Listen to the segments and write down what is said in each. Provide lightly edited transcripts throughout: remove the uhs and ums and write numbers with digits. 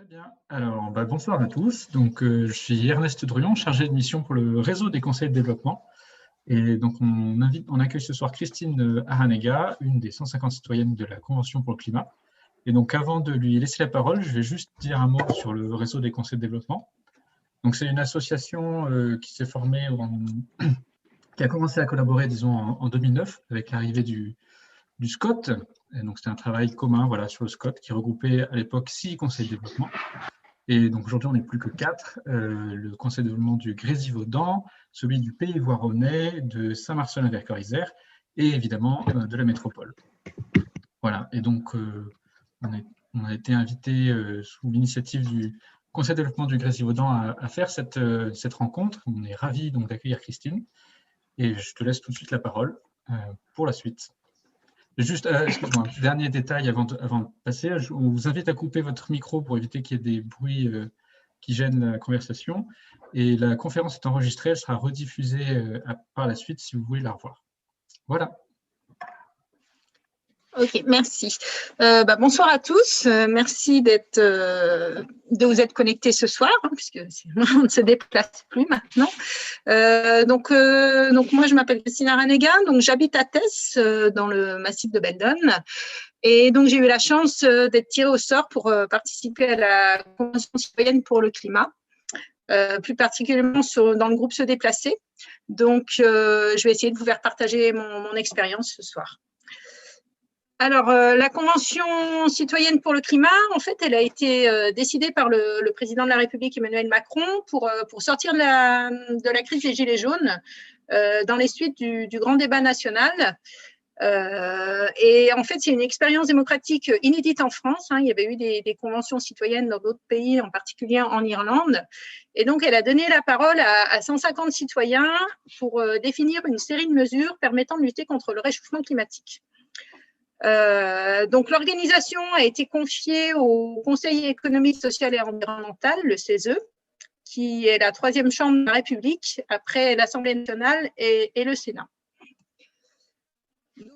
Bien. Alors, bonsoir à tous. Donc, je suis Ernest Druon, chargé de mission pour le réseau des conseils de développement. Et donc, on accueille ce soir Christine Aranega, une des 150 citoyennes de la Convention pour le climat. Et donc, avant de lui laisser la parole, je vais juste dire un mot sur le réseau des conseils de développement. Donc, c'est une association qui s'est formée, qui a commencé à collaborer, disons, en 2009 avec l'arrivée du SCOT. Et donc, c'était un travail commun, voilà, sur le SCOT qui regroupait à l'époque 6 conseils de développement. Et donc aujourd'hui, on n'est plus que 4, le conseil de développement du Grésivaudan, celui du Pays Voironnais, de Saint-Marcellin-Vercors-Isère et évidemment de la métropole. Voilà, et donc on a été invité sous l'initiative du conseil de développement du Grésivaudan à faire cette rencontre. On est ravis donc d'accueillir Christine et je te laisse tout de suite la parole pour la suite. Juste, excuse-moi, dernier détail avant de passer, on vous invite à couper votre micro pour éviter qu'il y ait des bruits qui gênent la conversation. Et la conférence est enregistrée, elle sera rediffusée par la suite si vous voulez la revoir. Voilà. Ok, merci. Bonsoir à tous. Merci de vous être connectés ce soir, puisque on ne se déplace plus maintenant. Donc moi, je m'appelle Christine Aranega, donc j'habite à Tess, dans le massif de Beldon. Et donc, j'ai eu la chance d'être tirée au sort pour participer à la Convention citoyenne pour le climat, plus particulièrement dans le groupe Se Déplacer. Donc, je vais essayer de vous faire partager mon expérience ce soir. Alors, la Convention citoyenne pour le climat, en fait, elle a été décidée par le président de la République, Emmanuel Macron, pour sortir de la crise des Gilets jaunes dans les suites du grand débat national. Et en fait, c'est une expérience démocratique inédite en France. Il y avait eu des conventions citoyennes dans d'autres pays, en particulier en Irlande. Et donc, elle a donné la parole à 150 citoyens pour définir une série de mesures permettant de lutter contre le réchauffement climatique. Donc, l'organisation a été confiée au Conseil économique, social et environnemental, le CESE, qui est la 3e chambre de la République après l'Assemblée nationale et le Sénat.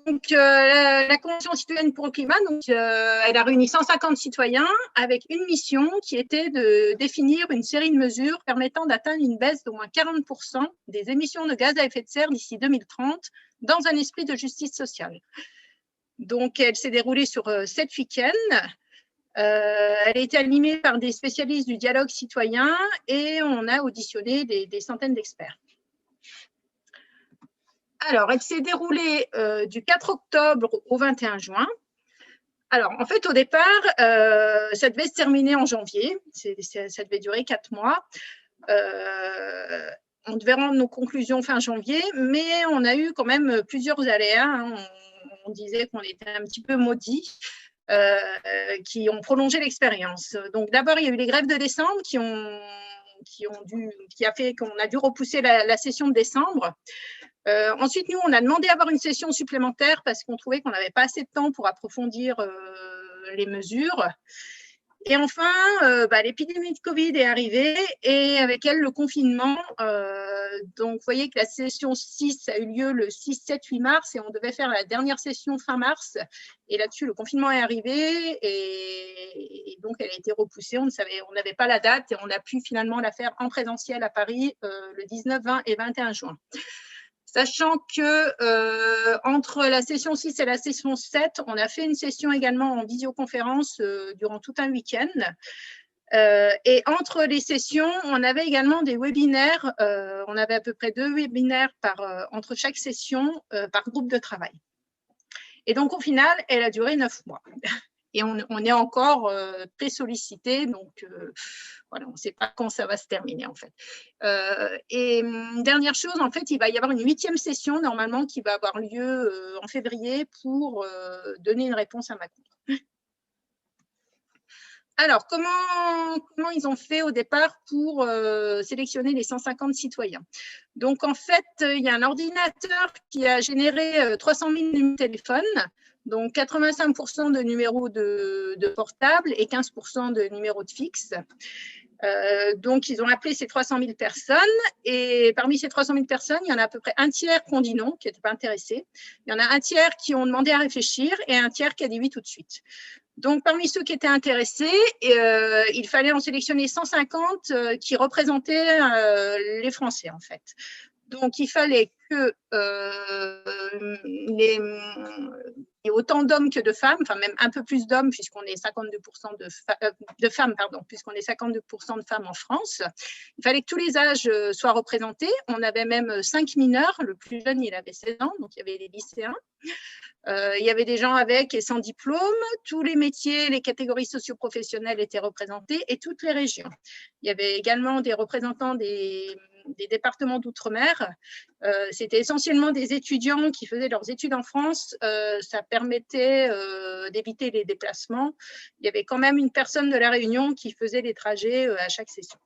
Donc, la Convention citoyenne pour le climat, elle a réuni 150 citoyens avec une mission qui était de définir une série de mesures permettant d'atteindre une baisse d'au moins 40% des émissions de gaz à effet de serre d'ici 2030 dans un esprit de justice sociale. Donc, elle s'est déroulée sur 7 week-ends. Elle a été animée par des spécialistes du dialogue citoyen et on a auditionné des centaines d'experts. Alors, elle s'est déroulée du 4 octobre au 21 juin. Alors, en fait, au départ, ça devait se terminer en janvier. Ça devait durer 4 mois. On devait rendre nos conclusions fin janvier, mais on a eu quand même plusieurs aléas. On disait qu'on était un petit peu maudits, qui ont prolongé l'expérience. Donc, d'abord, il y a eu les grèves de décembre qui a fait qu'on a dû repousser la session de décembre. Ensuite, nous, on a demandé à avoir une session supplémentaire parce qu'on trouvait qu'on n'avait pas assez de temps pour approfondir les mesures. Et enfin, l'épidémie de Covid est arrivée et avec elle, le confinement. Donc, vous voyez que la session 6 a eu lieu le 6, 7, 8 mars et on devait faire la dernière session fin mars. Et là-dessus, le confinement est arrivé et donc elle a été repoussée. On n'avait pas la date et on a pu finalement la faire en présentiel à Paris le 19, 20 et 21 juin. Sachant que entre la session 6 et la session 7, on a fait une session également en visioconférence durant tout un week-end. Et entre les sessions, on avait également des webinaires. On avait à peu près 2 webinaires entre chaque session par groupe de travail. Et donc, au final, elle a duré 9 mois. Et on est encore très sollicité, donc voilà, on ne sait pas quand ça va se terminer en fait. Et dernière chose, en fait, il va y avoir une 8e session normalement qui va avoir lieu en février pour donner une réponse à Macron. Alors, comment ils ont fait au départ pour sélectionner les 150 citoyens? Donc, en fait, il y a un ordinateur qui a généré 300 000 numéros de téléphone, donc 85% de numéros de portable et 15% de numéros de fixe. Donc, ils ont appelé ces 300 000 personnes et parmi ces 300 000 personnes, il y en a à peu près un tiers qui ont dit non, qui n'étaient pas intéressés. Il y en a un tiers qui ont demandé à réfléchir et un tiers qui a dit oui tout de suite. Donc, parmi ceux qui étaient intéressés, il fallait en sélectionner 150 qui représentaient les Français, en fait. Donc, il fallait que il y ait autant d'hommes que de femmes, enfin même un peu plus d'hommes, puisqu'on est 52% de femmes, pardon, puisqu'on est 52% de femmes en France. Il fallait que tous les âges soient représentés. On avait même 5 mineurs. Le plus jeune, il avait 16 ans, donc il y avait les lycéens. Il y avait des gens avec et sans diplôme, tous les métiers, les catégories socio-professionnelles étaient représentées et toutes les régions. Il y avait également des représentants des départements d'outre-mer. C'était essentiellement des étudiants qui faisaient leurs études en France. Ça permettait d'éviter les déplacements. Il y avait quand même une personne de la Réunion qui faisait les trajets à chaque session.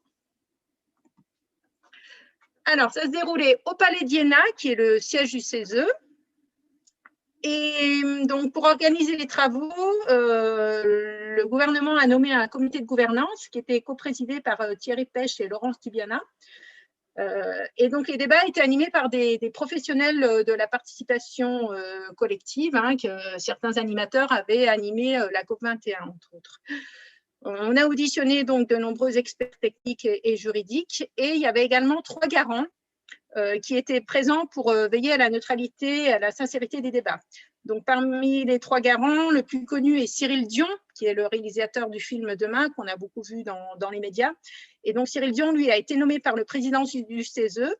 Alors, ça se déroulait au Palais d'Iéna, qui est le siège du CESE. Et donc, pour organiser les travaux, le gouvernement a nommé un comité de gouvernance qui était coprésidé par Thierry Pêche et Laurence Tubiana. Et donc, les débats étaient animés par des professionnels de la participation collective, hein, que certains animateurs avaient animé la COP21, entre autres. On a auditionné donc de nombreux experts techniques et juridiques, et il y avait également 3 garants qui étaient présents pour veiller à la neutralité et à la sincérité des débats. Donc, parmi les 3 garants, le plus connu est Cyril Dion, qui est le réalisateur du film Demain, qu'on a beaucoup vu dans les médias. Et donc, Cyril Dion, lui, a été nommé par le président du CESE.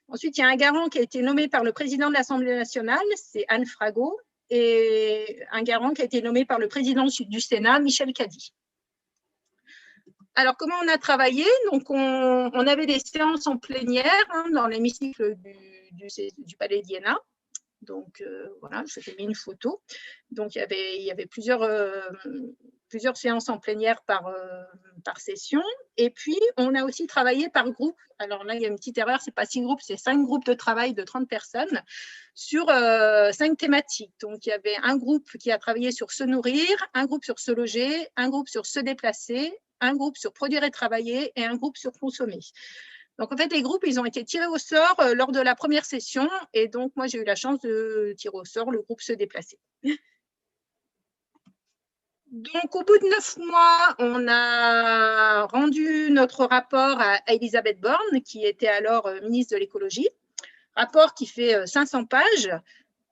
Ensuite, il y a un garant qui a été nommé par le président de l'Assemblée nationale, c'est Anne Frago, et un garant qui a été nommé par le président du Sénat, Michel Caddy. Alors, comment on a travaillé? Donc, on avait des séances en plénière hein, dans l'hémicycle du Palais d'Iéna. Donc, voilà, je t'ai mis une photo. Donc, il y avait plusieurs séances en plénière par session. Et puis, on a aussi travaillé par groupe. Alors là, il y a une petite erreur, ce n'est pas 6 groupes, c'est 5 groupes de travail de 30 personnes sur 5 thématiques. Donc, il y avait un groupe qui a travaillé sur se nourrir, un groupe sur se loger, un groupe sur se déplacer, un groupe sur produire et travailler et un groupe sur consommer. Donc, en fait, les groupes, ils ont été tirés au sort lors de la première session. Et donc, moi, j'ai eu la chance de tirer au sort le groupe se déplacer. Donc, au bout de 9 mois, on a rendu notre rapport à Elisabeth Borne, qui était alors ministre de l'écologie. Rapport qui fait 500 pages,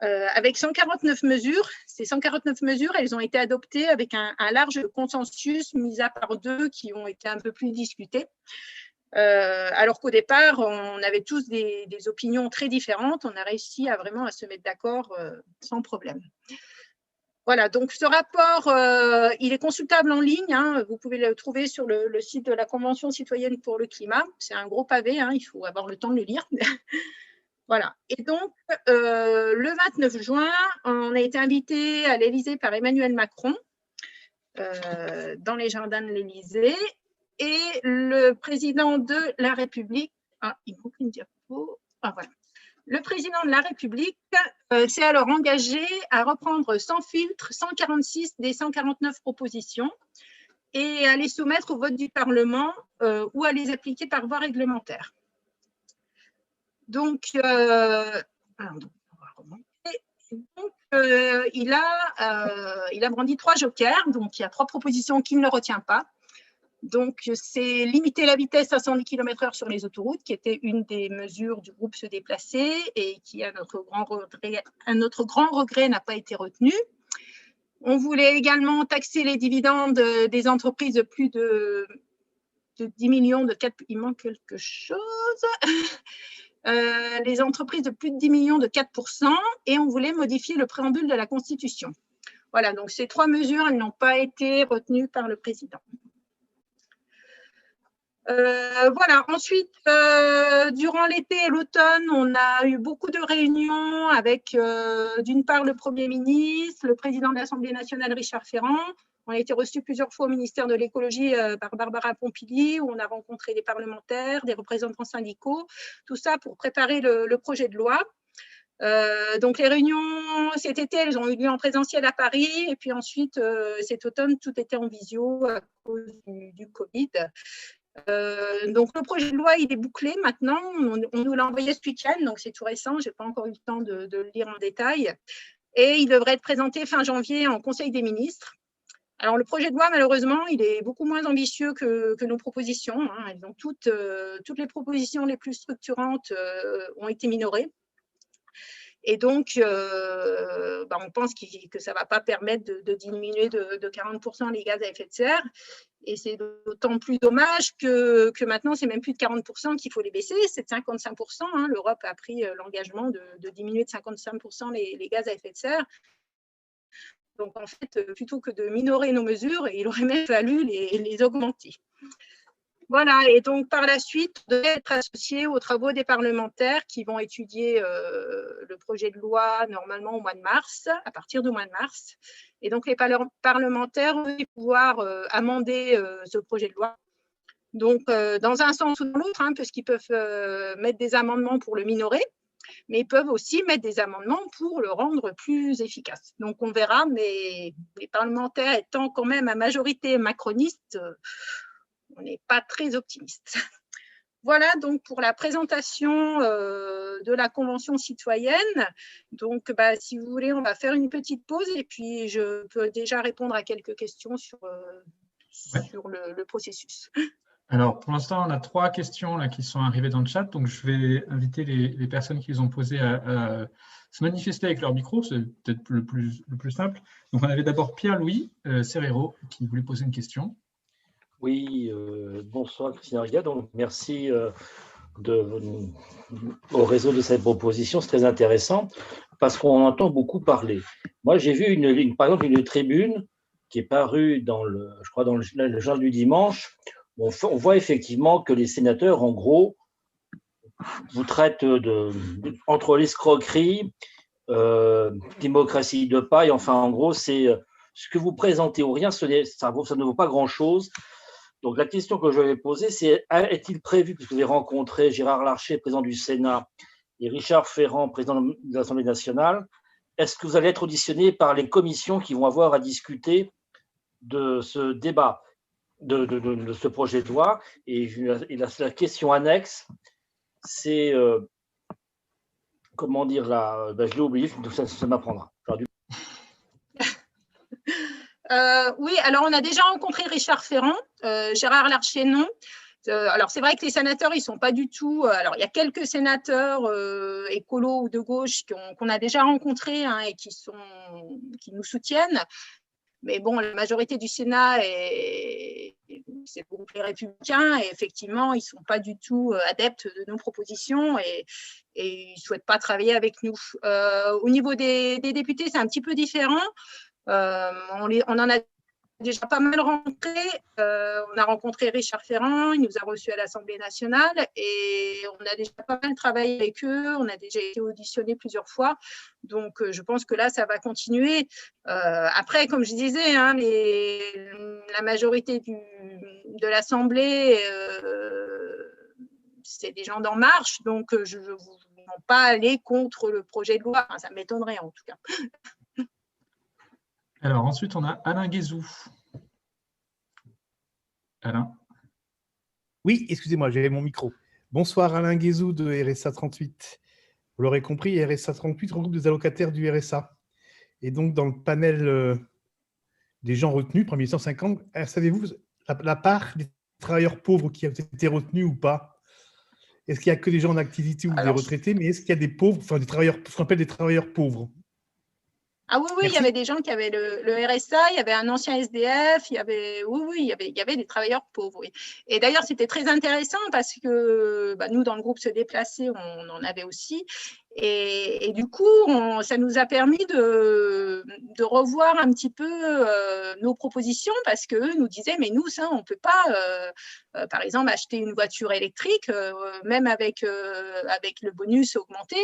avec 149 mesures. Ces 149 mesures, elles ont été adoptées avec un large consensus, mis à part 2 qui ont été un peu plus discutées. Alors qu'au départ, on avait tous des opinions très différentes. On a réussi vraiment à se mettre d'accord sans problème. Voilà, donc ce rapport, il est consultable en ligne. Hein, vous pouvez le trouver sur le site de la Convention citoyenne pour le climat. C'est un gros pavé, hein, il faut avoir le temps de le lire. Voilà. Et donc, le 29 juin, on a été invité à l'Élysée par Emmanuel Macron, dans les jardins de l'Élysée. Et le président de la République, il manque une diapo, voilà. Le président de la République s'est alors engagé à reprendre sans filtre 146 des 149 propositions et à les soumettre au vote du Parlement ou à les appliquer par voie réglementaire. Donc, il a brandi 3 jokers, donc il y a 3 propositions qu'il ne retient pas. Donc, c'est limiter la vitesse à 110 km/h sur les autoroutes, qui était une des mesures du groupe se déplacer et qui, à notre grand regret, n'a pas été retenue. On voulait également taxer les dividendes des entreprises de plus de 10 millions de 4%. Il manque quelque chose. Les entreprises de plus de 10 millions de 4%, et on voulait modifier le préambule de la Constitution. Voilà, donc ces 3 mesures, elles n'ont pas été retenues par le président. Voilà, ensuite, durant l'été et l'automne, on a eu beaucoup de réunions avec, d'une part, le Premier ministre, le président de l'Assemblée nationale, Richard Ferrand. On a été reçus plusieurs fois au ministère de l'écologie par Barbara Pompili, où on a rencontré des parlementaires, des représentants syndicaux, tout ça pour préparer le projet de loi. Donc, les réunions cet été, elles ont eu lieu en présentiel à Paris, et puis ensuite, cet automne, tout était en visio à cause du Covid. Donc, le projet de loi, il est bouclé maintenant. On nous l'a envoyé ce week-end, donc c'est tout récent. Je n'ai pas encore eu le temps de le lire en détail. Et il devrait être présenté fin janvier en Conseil des ministres. Alors, le projet de loi, malheureusement, il est beaucoup moins ambitieux que nos propositions, hein. Donc, toutes les propositions les plus structurantes ont été minorées. Et donc, on pense que ça ne va pas permettre de diminuer de 40% les gaz à effet de serre. Et c'est d'autant plus dommage que maintenant, c'est même plus de 40% qu'il faut les baisser, c'est de 55%. Hein. L'Europe a pris l'engagement de diminuer de 55% les gaz à effet de serre. Donc, en fait, plutôt que de minorer nos mesures, il aurait même fallu les augmenter. Voilà, et donc par la suite, on devait être associé aux travaux des parlementaires qui vont étudier le projet de loi normalement au mois de mars, à partir du mois de mars. Et donc les parlementaires vont pouvoir amender ce projet de loi. Donc dans un sens ou dans l'autre, hein, puisqu'ils peuvent mettre des amendements pour le minorer, mais ils peuvent aussi mettre des amendements pour le rendre plus efficace. Donc on verra, mais les parlementaires étant quand même à majorité macroniste, on n'est pas très optimiste. Voilà donc pour la présentation de la Convention citoyenne. Donc, si vous voulez, on va faire une petite pause et puis je peux déjà répondre à quelques questions sur le processus. Alors, pour l'instant, on a 3 questions là, qui sont arrivées dans le chat. Donc, je vais inviter les personnes qui les ont posées à se manifester avec leur micro. C'est peut-être le plus simple. Donc, on avait d'abord Pierre-Louis Serrero qui voulait poser une question. Oui, bonsoir Christine Arga. Donc, merci au réseau de cette proposition. C'est très intéressant parce qu'on entend beaucoup parler. Moi, j'ai vu par exemple une tribune qui est parue je crois dans le journal du dimanche. On voit effectivement que les sénateurs, en gros, vous traitent entre l'escroquerie, démocratie de paille. Enfin, en gros, c'est ce que vous présentez ou rien, ça ne vaut pas grand-chose. Donc, la question que je vais poser, c'est est-il prévu, puisque vous avez rencontré Gérard Larcher, président du Sénat, et Richard Ferrand, président de l'Assemblée nationale, est-ce que vous allez être auditionné par les commissions qui vont avoir à discuter de ce débat, de ce projet de loi? Et la question annexe, c'est, comment dire, je l'ai oublié, ça m'apprendra. Oui, alors on a déjà rencontré Richard Ferrand, Gérard Larcher, non. Alors, c'est vrai que les sénateurs, ils ne sont pas du tout… alors, il y a quelques sénateurs écolos ou de gauche qu'on a déjà rencontrés hein, et qui nous soutiennent. Mais bon, la majorité du Sénat, c'est le groupe Les Républicains, et effectivement, ils ne sont pas du tout adeptes de nos propositions et ils ne souhaitent pas travailler avec nous. Au niveau des députés, c'est un petit peu différent. On en a déjà pas mal rencontré. On a rencontré Richard Ferrand, il nous a reçus à l'Assemblée nationale et on a déjà pas mal travaillé avec eux. On a déjà été auditionnés plusieurs fois. Donc, je pense que là, ça va continuer. Après, comme je disais, hein, la majorité de l'Assemblée, c'est des gens d'En Marche. Donc, je ne veux pas aller contre le projet de loi. Enfin, ça m'étonnerait en tout cas. Alors, ensuite, on a Alain Guézou. Alain. Oui, excusez-moi, j'avais mon micro. Bonsoir, Alain Guézou de RSA 38. Vous l'aurez compris, RSA 38 regroupe des allocataires du RSA. Et donc, dans le panel des gens retenus, parmi les 150, savez-vous la part des travailleurs pauvres qui ont été retenus ou pas? Est-ce qu'il n'y a que des gens en activité ou des retraités, mais est-ce qu'il y a des pauvres, enfin des travailleurs, ce qu'on appelle des travailleurs pauvres? Ah oui, il y avait des gens qui avaient le RSA, il y avait un ancien SDF, il y avait des travailleurs pauvres. Oui. Et d'ailleurs, c'était très intéressant parce que nous, dans le groupe Se Déplacer, on en avait aussi. Et du coup, ça nous a permis de revoir un petit peu nos propositions parce qu'eux nous disaient, mais nous, ça, on ne peut pas, par exemple, acheter une voiture électrique, même avec le bonus augmenté,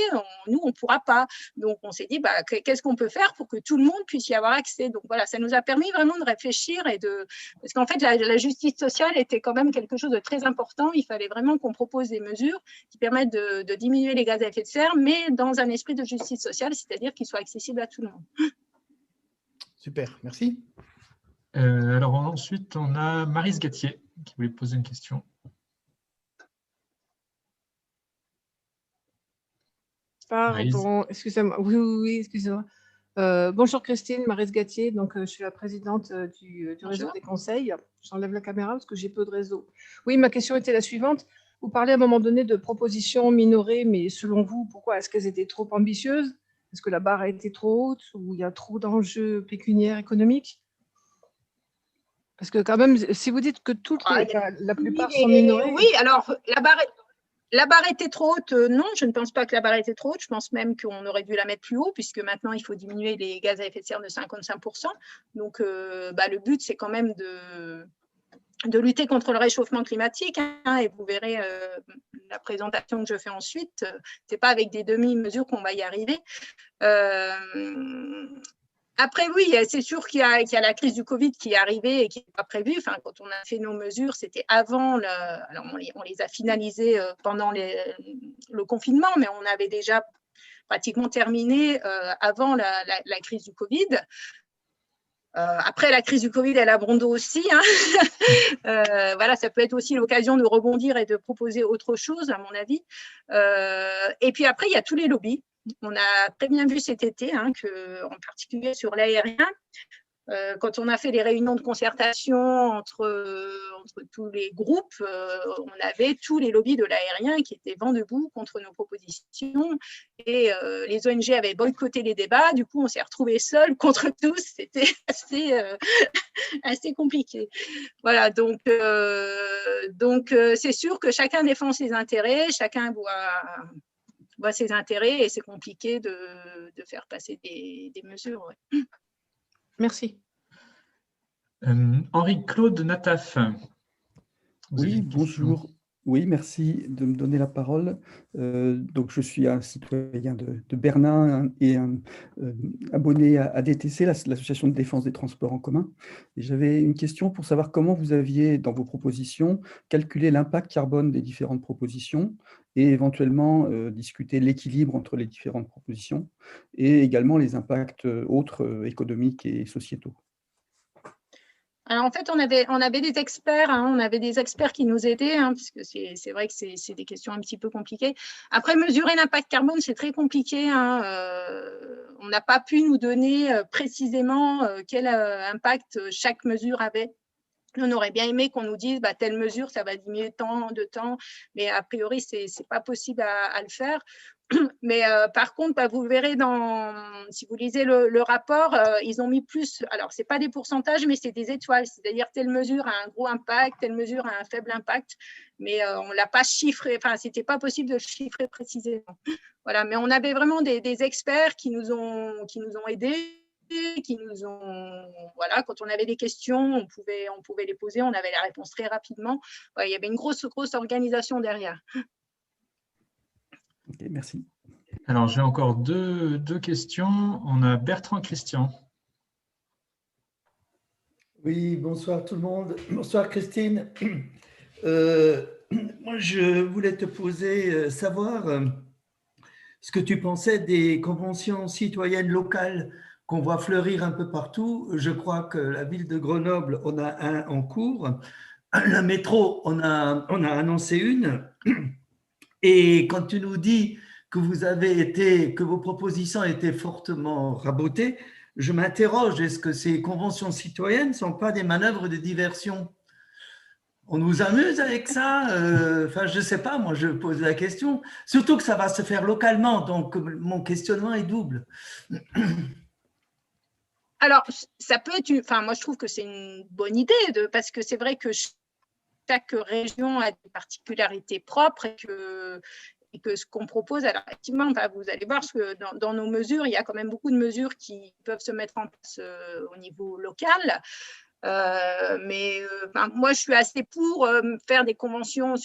nous, on ne pourra pas. Donc, on s'est dit, qu'est-ce qu'on peut faire pour que tout le monde puisse y avoir accès? Donc, voilà, ça nous a permis vraiment de réfléchir parce qu'en fait, la justice sociale était quand même quelque chose de très important. Il fallait vraiment qu'on propose des mesures qui permettent de diminuer les gaz à effet de serre, mais dans un esprit de justice sociale, c'est-à-dire qu'il soit accessible à tout le monde. Super, merci. Alors ensuite, on a Maryse Gatier qui voulait poser une question. Pardon, excusez-moi. Oui, excusez-moi. Bonjour Christine, Maryse Gatier, donc je suis la présidente du réseau Bonjour. des conseils. J'enlève la caméra parce que j'ai peu de réseau. Oui, ma question était la suivante. Vous parlez à un moment donné de propositions minorées, mais selon vous, pourquoi est-ce qu'elles étaient trop ambitieuses? Est-ce que la barre a été trop haute ou il y a trop d'enjeux pécuniaires économiques? Parce que quand même, si vous dites que la plupart sont minorées… Oui, alors la barre était trop haute. Non, je ne pense pas que la barre était trop haute. Je pense même qu'on aurait dû la mettre plus haut, puisque maintenant, il faut diminuer les gaz à effet de serre de 55%. Donc, le but, c'est quand même de lutter contre le réchauffement climatique. Et vous verrez la présentation que je fais ensuite. Ce n'est pas avec des demi-mesures qu'on va y arriver. Après, oui, c'est sûr qu'il y a la crise du Covid qui est arrivée et qui n'est pas prévue. Enfin, quand on a fait nos mesures, c'était avant. Alors, on les a finalisées pendant le confinement, mais on avait déjà pratiquement terminé avant la crise du Covid. Après, la crise du Covid, elle a bon dos aussi. Voilà, ça peut être aussi l'occasion de rebondir et de proposer autre chose, à mon avis. Et puis après, il y a tous les lobbies. On a très bien vu cet été, en particulier sur l'aérien, quand on a fait les réunions de concertation entre tous les groupes, on avait tous les lobbies de l'aérien qui étaient vent debout contre nos propositions et les ONG avaient boycotté les débats. Du coup, on s'est retrouvés seuls contre tous. C'était assez compliqué. Voilà, donc c'est sûr que chacun défend ses intérêts, chacun voit ses intérêts et c'est compliqué de faire passer des mesures. Ouais. Merci. Henri-Claude Nataf. Oui, bonjour. Oui, merci de me donner la parole. Donc, je suis un citoyen de Bernin et abonné à DTC, l'association de défense des transports en commun. Et j'avais une question pour savoir comment vous aviez, dans vos propositions, calculé l'impact carbone des différentes propositions et éventuellement discuter l'équilibre entre les différentes propositions et également les impacts autres économiques et sociétaux. Alors, en fait, on avait des experts, on avait des experts qui nous aidaient, parce que c'est vrai que c'est des questions un petit peu compliquées. Après, mesurer l'impact carbone, c'est très compliqué. On n'a pas pu nous donner précisément quel impact chaque mesure avait. On aurait bien aimé qu'on nous dise telle mesure, ça va diminuer tant de temps, mais a priori, ce n'est pas possible à le faire. Mais par contre, vous verrez, si vous lisez le rapport, ils ont mis plus, alors ce n'est pas des pourcentages, mais c'est des étoiles, c'est-à-dire telle mesure a un gros impact, telle mesure a un faible impact, mais on ne l'a pas chiffré, enfin, ce n'était pas possible de le chiffrer précisément. Voilà, mais on avait vraiment des experts qui nous ont aidés, qui nous ont, voilà, quand on avait des questions, on pouvait les poser, on avait la réponse très rapidement. Il y avait une grosse organisation derrière. Ok, merci. Alors, j'ai encore deux questions. On a Bertrand Christian. Oui, bonsoir tout le monde. Bonsoir Christine. Moi, je voulais te poser, savoir ce que tu pensais des conventions citoyennes locales qu'on voit fleurir un peu partout. Je crois que la ville de Grenoble, on a un en cours. La métro, on a annoncé une. Et quand tu nous dis que vos propositions étaient fortement rabotées, je m'interroge, est-ce que ces conventions citoyennes ne sont pas des manœuvres de diversion? On nous amuse avec ça? Enfin, je ne sais pas, moi je pose la question. Surtout que ça va se faire localement, donc mon questionnement est double. Alors, ça peut être, moi je trouve que c'est une bonne idée, parce que c'est vrai que chaque région a des particularités propres et que ce qu'on propose, alors effectivement, vous allez voir que dans nos mesures, il y a quand même beaucoup de mesures qui peuvent se mettre en place au niveau local. Moi, je suis assez pour faire des conventions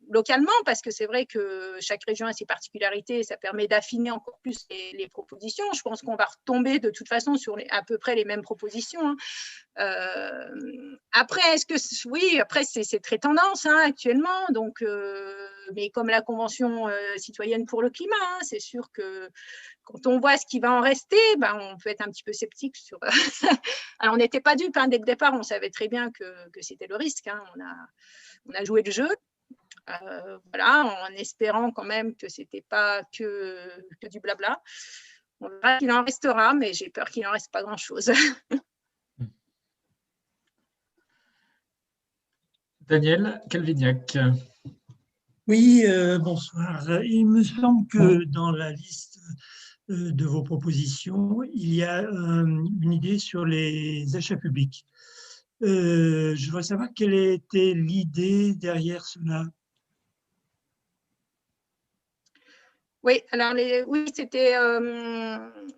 localement, parce que c'est vrai que chaque région a ses particularités et ça permet d'affiner encore plus les propositions. Je pense qu'on va retomber de toute façon sur à peu près les mêmes propositions. Après, après c'est très tendance actuellement. Donc, mais comme la Convention citoyenne pour le climat, c'est sûr que quand on voit ce qui va en rester, on peut être un petit peu sceptique sur. Alors, on n'était pas dupes dès le départ, on savait très bien que c'était le risque. On a joué le jeu. Voilà, en espérant quand même que ce n'était pas que du blabla. On verra qu'il en restera, mais j'ai peur qu'il n'en reste pas grand-chose. Daniel Calvignac. Oui, bonsoir. Il me semble que dans la liste de vos propositions, il y a une idée sur les achats publics. Je voudrais savoir quelle était l'idée derrière cela. Oui, alors c'était.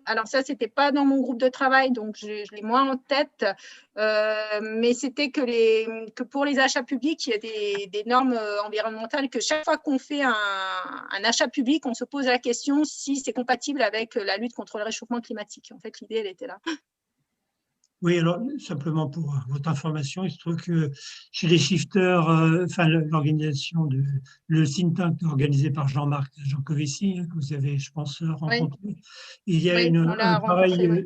Alors ça, c'était pas dans mon groupe de travail, donc je l'ai moins en tête. Mais c'était que pour les achats publics, il y a des normes environnementales que chaque fois qu'on fait un achat public, on se pose la question si c'est compatible avec la lutte contre le réchauffement climatique. En fait, l'idée, elle était là. Oui, alors simplement pour votre information, il se trouve que chez les shifters, enfin l'organisation le think tank organisé par Jean-Marc Jancovici, que vous avez, je pense, rencontré, oui. Il y a un travail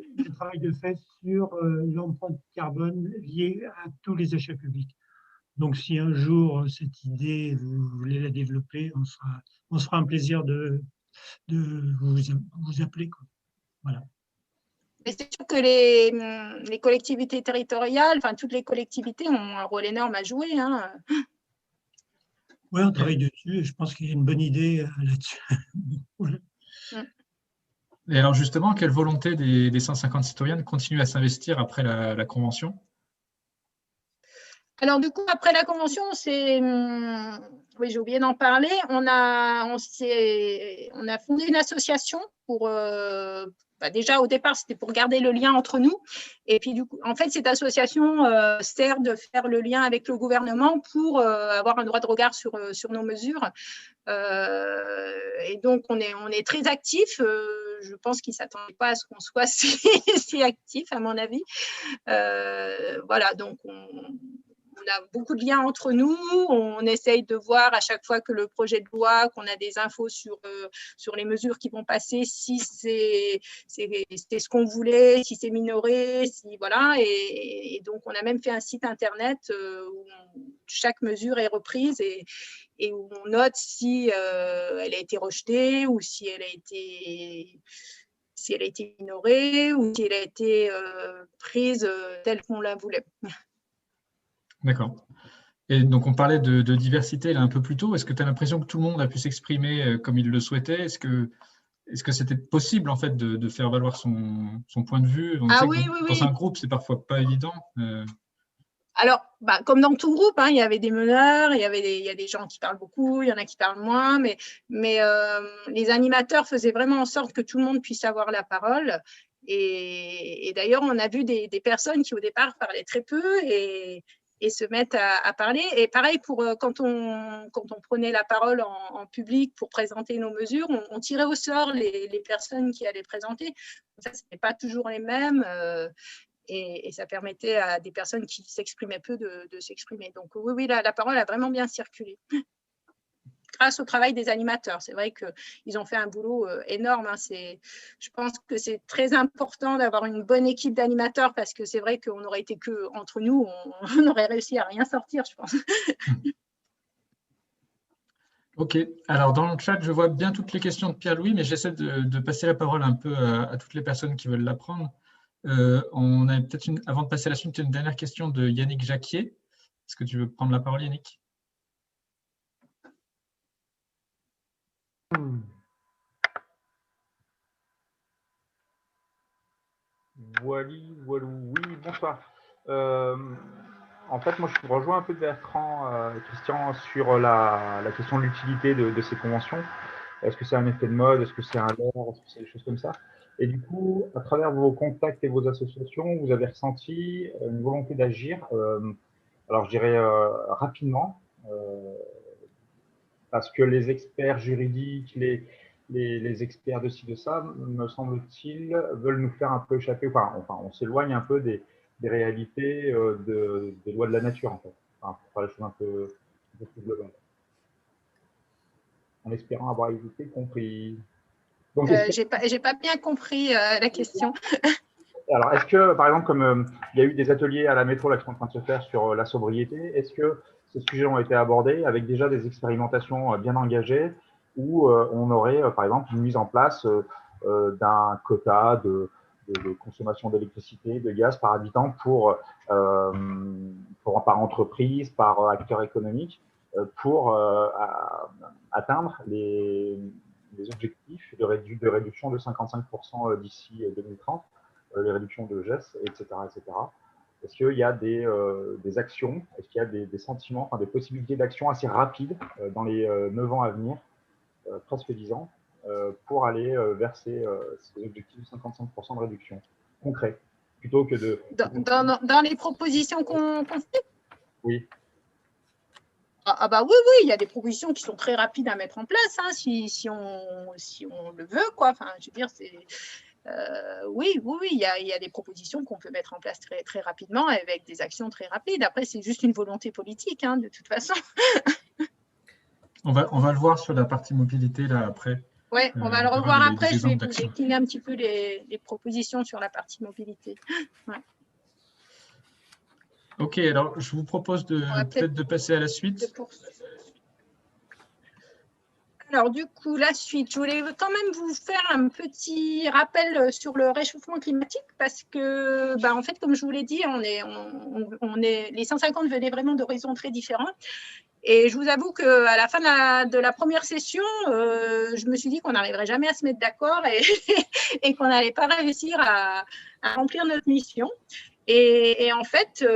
de fait sur l'empreinte carbone liée à tous les achats publics. Donc, si un jour cette idée vous voulez la développer, on sera un plaisir de vous appeler, quoi. Voilà. Mais c'est sûr que les collectivités territoriales, enfin toutes les collectivités ont un rôle énorme à jouer. Hein. Oui, on travaille dessus et je pense qu'il y a une bonne idée là-dessus. Voilà. Et alors justement, quelle volonté des 150 citoyens de continuer à s'investir après la convention? Alors du coup, après la convention, oui, j'ai oublié d'en parler. On a fondé une association pour déjà au départ, c'était pour garder le lien entre nous. Et puis du coup, en fait, cette association sert de faire le lien avec le gouvernement pour avoir un droit de regard sur nos mesures. Et donc, on est très actifs. Je pense qu'ils ne s'attendaient pas à ce qu'on soit si actifs, à mon avis. Voilà, donc on a beaucoup de liens entre nous, on essaye de voir à chaque fois que le projet de loi, qu'on a des infos sur les mesures qui vont passer, si c'est ce qu'on voulait, si c'est minoré, si voilà. Et donc, on a même fait un site internet où chaque mesure est reprise et où on note si elle a été rejetée ou si elle a été minorée ou si elle a été prise telle qu'on la voulait. D'accord. Et donc, on parlait de diversité là un peu plus tôt. Est-ce que tu as l'impression que tout le monde a pu s'exprimer comme il le souhaitait? Est-ce que c'était possible en fait de faire valoir son point de vue? On sait que dans un groupe, c'est parfois pas évident. Alors, comme dans tout groupe, hein, il y avait des meneurs, il y a des gens qui parlent beaucoup, il y en a qui parlent moins, mais les animateurs faisaient vraiment en sorte que tout le monde puisse avoir la parole. Et d'ailleurs, on a vu des personnes qui au départ parlaient très peu et se mettent à parler. Et pareil, quand on prenait la parole en public pour présenter nos mesures, on tirait au sort les personnes qui allaient présenter. Ça, ce n'était pas toujours les mêmes. Et ça permettait à des personnes qui s'exprimaient peu de s'exprimer. Donc oui, la parole a vraiment bien circulé. Grâce au travail des animateurs. C'est vrai qu'ils ont fait un boulot énorme. Hein. Je pense que c'est très important d'avoir une bonne équipe d'animateurs parce que c'est vrai qu'on aurait été que entre nous, on aurait réussi à rien sortir, je pense. Ok. Alors, dans le chat, je vois bien toutes les questions de Pierre-Louis, mais j'essaie de passer la parole un peu à toutes les personnes qui veulent la prendre. On a peut-être avant de passer à la suite, une dernière question de Yannick Jacquier. Est-ce que tu veux prendre la parole, Yannick? Oui, bonsoir. En fait, moi, je rejoins un peu Bertrand et Christian sur la question de l'utilité de ces conventions. Est-ce que c'est un effet de mode? Est-ce que c'est un leurre? Est-ce que c'est des choses comme ça? Et du coup, à travers vos contacts et vos associations, vous avez ressenti une volonté d'agir, alors je dirais rapidement, parce que les experts juridiques, les experts de ci, de ça, me semble-t-il, veulent nous faire un peu échapper, enfin on s'éloigne un peu des réalités des lois de la nature, en fait, pour faire les choses un peu plus globales. En espérant avoir évité compris. J'ai pas bien compris la question. Alors, est-ce que, par exemple, comme il y a eu des ateliers à la métro là, qui sont en train de se faire sur la sobriété, est-ce que ces sujets ont été abordés avec déjà des expérimentations bien engagées où on aurait, par exemple, une mise en place d'un quota de consommation d'électricité, de gaz par habitant par entreprise, par acteur économique, pour atteindre les objectifs de réduction de 55% d'ici 2030, les réductions de GES, etc. Est-ce qu'il y a des actions, est-ce qu'il y a des sentiments, des possibilités d'action assez rapides dans les 9 ans à venir, presque 10 ans, pour aller vers ces objectifs de 55% de réduction concret, plutôt que de… Dans les propositions qu'on fait? Oui. Oui, il y a des propositions qui sont très rapides à mettre en place, hein, si on le veut, quoi. Enfin, je veux dire, oui, il y a des propositions qu'on peut mettre en place très, très rapidement avec des actions très rapides. Après, c'est juste une volonté politique, hein, de toute façon. On va le voir sur la partie mobilité là après. Oui, on va le revoir après. Je vais vous décliner un petit peu les propositions sur la partie mobilité. Ouais. Ok, alors je vous propose peut-être de passer à la suite. Alors du coup, la suite, je voulais quand même vous faire un petit rappel sur le réchauffement climatique parce que, en fait, comme je vous l'ai dit, les 150 venaient vraiment d'horizons très différents. Et je vous avoue qu'à la fin de la première session, je me suis dit qu'on n'arriverait jamais à se mettre d'accord et qu'on n'allait pas réussir à remplir notre mission. Et en fait,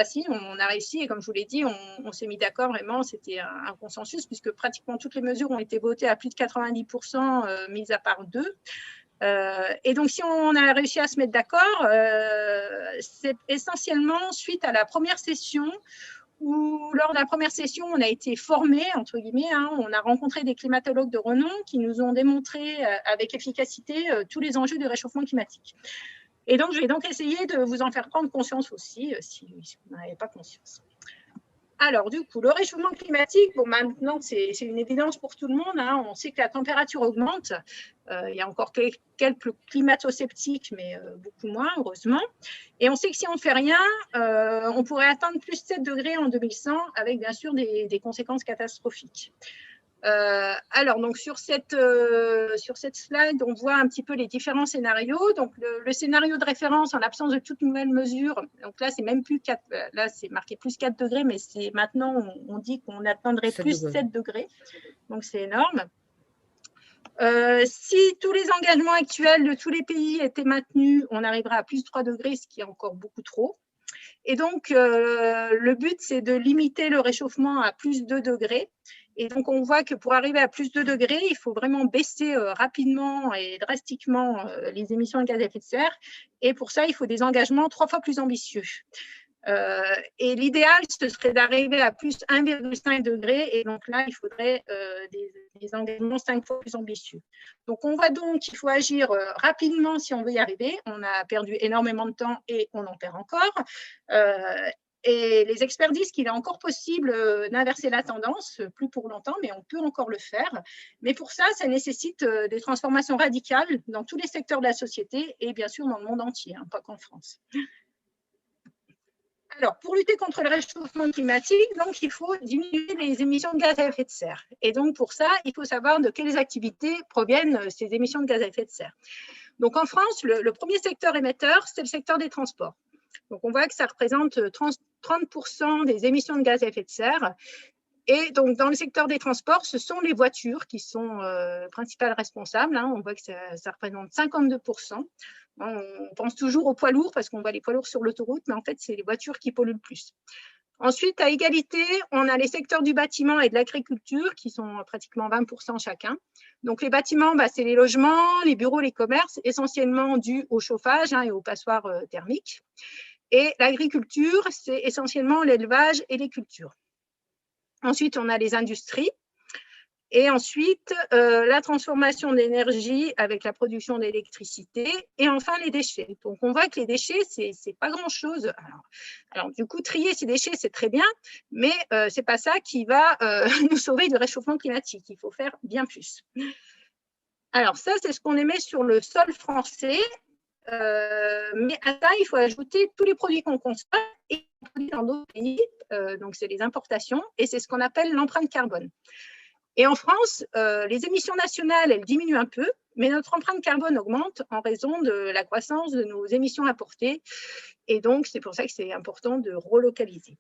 si, on a réussi. Et comme je vous l'ai dit, on s'est mis d'accord vraiment. C'était un consensus puisque pratiquement toutes les mesures ont été votées à plus de 90%, mis à part 2. Et donc, si on a réussi à se mettre d'accord, c'est essentiellement suite à la première session où, lors de la première session, on a été formés, entre guillemets, hein, on a rencontré des climatologues de renom qui nous ont démontré avec efficacité tous les enjeux du réchauffement climatique. Et donc, je vais donc essayer de vous en faire prendre conscience aussi, si vous n'en avez pas conscience. Alors, du coup, le réchauffement climatique, maintenant, c'est une évidence pour tout le monde, hein. On sait que la température augmente. Il y a encore quelques climato-sceptiques, mais beaucoup moins, heureusement. Et on sait que si on ne fait rien, on pourrait atteindre plus 7 degrés en 2100, avec bien sûr des conséquences catastrophiques. Alors, donc, sur cette slide, on voit un petit peu les différents scénarios. Donc, le scénario de référence, en l'absence de toute nouvelle mesure, donc là, c'est même plus 4, là, c'est marqué plus 4 degrés, mais maintenant, on dit qu'on atteindrait plus 7 degrés. Donc, c'est énorme. Si tous les engagements actuels de tous les pays étaient maintenus, on arriverait à plus 3 degrés, ce qui est encore beaucoup trop. Et donc, le but, c'est de limiter le réchauffement à plus 2 degrés. Et donc, on voit que pour arriver à plus 2 degrés, il faut vraiment baisser rapidement et drastiquement les émissions de gaz à effet de serre. Et pour ça, il faut des engagements 3 fois plus ambitieux. Et l'idéal, ce serait d'arriver à plus 1,5 degré. Et donc là, il faudrait des engagements 5 fois plus ambitieux. Donc, on voit donc qu'il faut agir rapidement si on veut y arriver. On a perdu énormément de temps et on en perd encore. Et les experts disent qu'il est encore possible d'inverser la tendance, plus pour longtemps, mais on peut encore le faire. Mais pour ça, ça nécessite des transformations radicales dans tous les secteurs de la société et bien sûr dans le monde entier, hein, pas qu'en France. Alors, pour lutter contre le réchauffement climatique, donc, il faut diminuer les émissions de gaz à effet de serre. Et donc, pour ça, il faut savoir de quelles activités proviennent ces émissions de gaz à effet de serre. Donc, en France, le premier secteur émetteur, c'est le secteur des transports. Donc, on voit que ça représente 30% des émissions de gaz à effet de serre. Et donc, dans le secteur des transports, ce sont les voitures qui sont principales responsables, hein. On voit que ça représente 52%. On pense toujours aux poids lourds parce qu'on voit les poids lourds sur l'autoroute, mais en fait, c'est les voitures qui polluent le plus. Ensuite, à égalité, on a les secteurs du bâtiment et de l'agriculture qui sont pratiquement 20% chacun. Donc, les bâtiments, c'est les logements, les bureaux, les commerces, essentiellement dus au chauffage, hein, et aux passoires thermiques. Et l'agriculture, c'est essentiellement l'élevage et les cultures. Ensuite, on a les industries. Et ensuite, la transformation d'énergie avec la production d'électricité. Et enfin, les déchets. Donc, on voit que les déchets, c'est pas grand-chose. Alors, du coup, trier ces déchets, c'est très bien, mais c'est pas ça qui va nous sauver du réchauffement climatique. Il faut faire bien plus. Alors, ça, c'est ce qu'on émet sur le sol français. Mais à ça, il faut ajouter tous les produits qu'on consomme et produits dans d'autres pays. Donc, c'est les importations. Et c'est ce qu'on appelle l'empreinte carbone. Et en France, les émissions nationales, elles diminuent un peu, mais notre empreinte carbone augmente en raison de la croissance de nos émissions importées. Et donc, c'est pour ça que c'est important de relocaliser.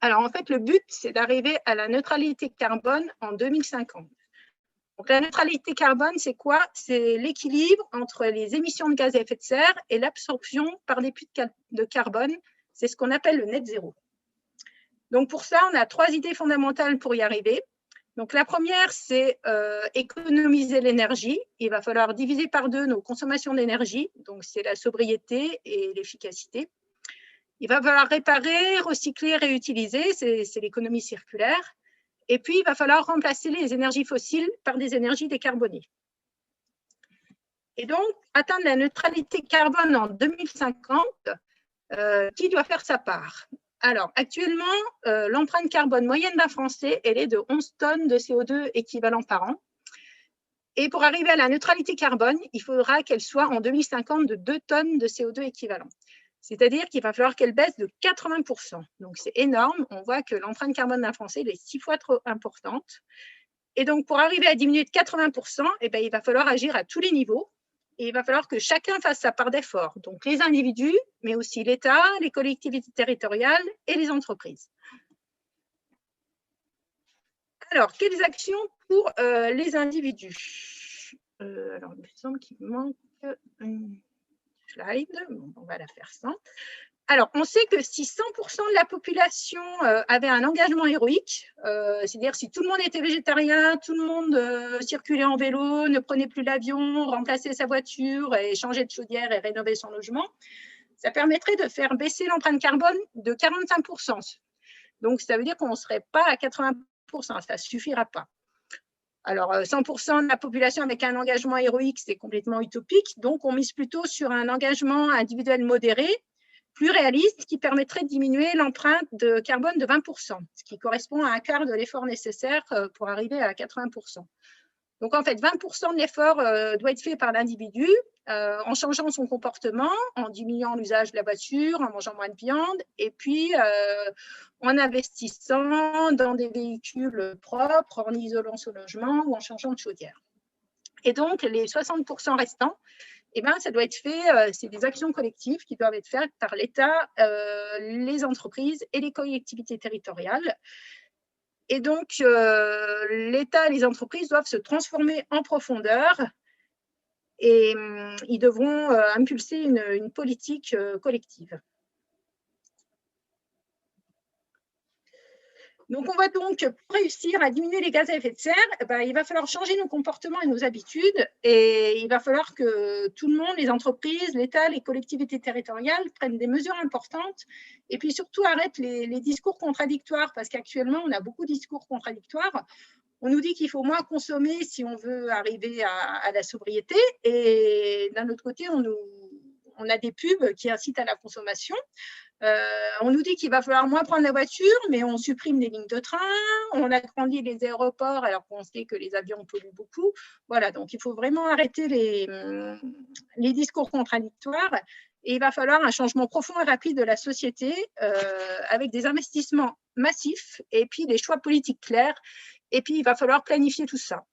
Alors, en fait, le but, c'est d'arriver à la neutralité carbone en 2050. Donc, la neutralité carbone, c'est quoi? C'est l'équilibre entre les émissions de gaz à effet de serre et l'absorption par des puits de carbone. C'est ce qu'on appelle le net zéro. Donc, pour ça, on a 3 idées fondamentales pour y arriver. Donc, la première, c'est économiser l'énergie. Il va falloir diviser par 2 nos consommations d'énergie. Donc, c'est la sobriété et l'efficacité. Il va falloir réparer, recycler, réutiliser. C'est l'économie circulaire. Et puis, il va falloir remplacer les énergies fossiles par des énergies décarbonées. Et donc, atteindre la neutralité carbone en 2050, qui doit faire sa part? Alors, actuellement, l'empreinte carbone moyenne d'un Français, elle est de 11 tonnes de CO2 équivalent par an. Et pour arriver à la neutralité carbone, il faudra qu'elle soit en 2050 de 2 tonnes de CO2 équivalent. C'est-à-dire qu'il va falloir qu'elle baisse de 80%. Donc, c'est énorme. On voit que l'empreinte carbone d'un Français est 6 fois trop importante. Et donc, pour arriver à diminuer de 80%, eh bien, il va falloir agir à tous les niveaux. Et il va falloir que chacun fasse sa part d'effort. Donc, les individus, mais aussi l'État, les collectivités territoriales et les entreprises. Alors, quelles actions pour les individus? Alors, il me semble qu'il manque une slide. Bon, on va la faire sans. Alors, on sait que si 100% de la population avait un engagement héroïque, c'est-à-dire si tout le monde était végétarien, tout le monde circulait en vélo, ne prenait plus l'avion, remplaçait sa voiture et changeait de chaudière et rénovait son logement, ça permettrait de faire baisser l'empreinte carbone de 45%. Donc, ça veut dire qu'on ne serait pas à 80%, ça ne suffira pas. Alors, 100% de la population avec un engagement héroïque, c'est complètement utopique. Donc, on mise plutôt sur un engagement individuel modéré, plus réaliste, qui permettrait de diminuer l'empreinte de carbone de 20%, ce qui correspond à un quart de l'effort nécessaire pour arriver à 80%. Donc, en fait, 20% de l'effort doit être fait par l'individu en changeant son comportement, en diminuant l'usage de la voiture, en mangeant moins de viande, et puis en investissant dans des véhicules propres, en isolant son logement ou en changeant de chaudière. Et donc, les 60% restants, eh bien, ça doit être fait, c'est des actions collectives qui doivent être faites par l'État, les entreprises et les collectivités territoriales. Et donc, l'État et les entreprises doivent se transformer en profondeur et ils devront impulser une politique collective. Donc, on va donc, pour réussir à diminuer les gaz à effet de serre, il va falloir changer nos comportements et nos habitudes et il va falloir que tout le monde, les entreprises, l'État, les collectivités territoriales prennent des mesures importantes et puis surtout arrêtent les discours contradictoires parce qu'actuellement, on a beaucoup de discours contradictoires. On nous dit qu'il faut moins consommer si on veut arriver à la sobriété et d'un autre côté, on a des pubs qui incitent à la consommation. On nous dit qu'il va falloir moins prendre la voiture, mais on supprime les lignes de train, on agrandit les aéroports alors qu'on sait que les avions polluent beaucoup. Voilà, donc il faut vraiment arrêter les discours contradictoires et il va falloir un changement profond et rapide de la société avec des investissements massifs et puis des choix politiques clairs. Et puis, il va falloir planifier tout ça.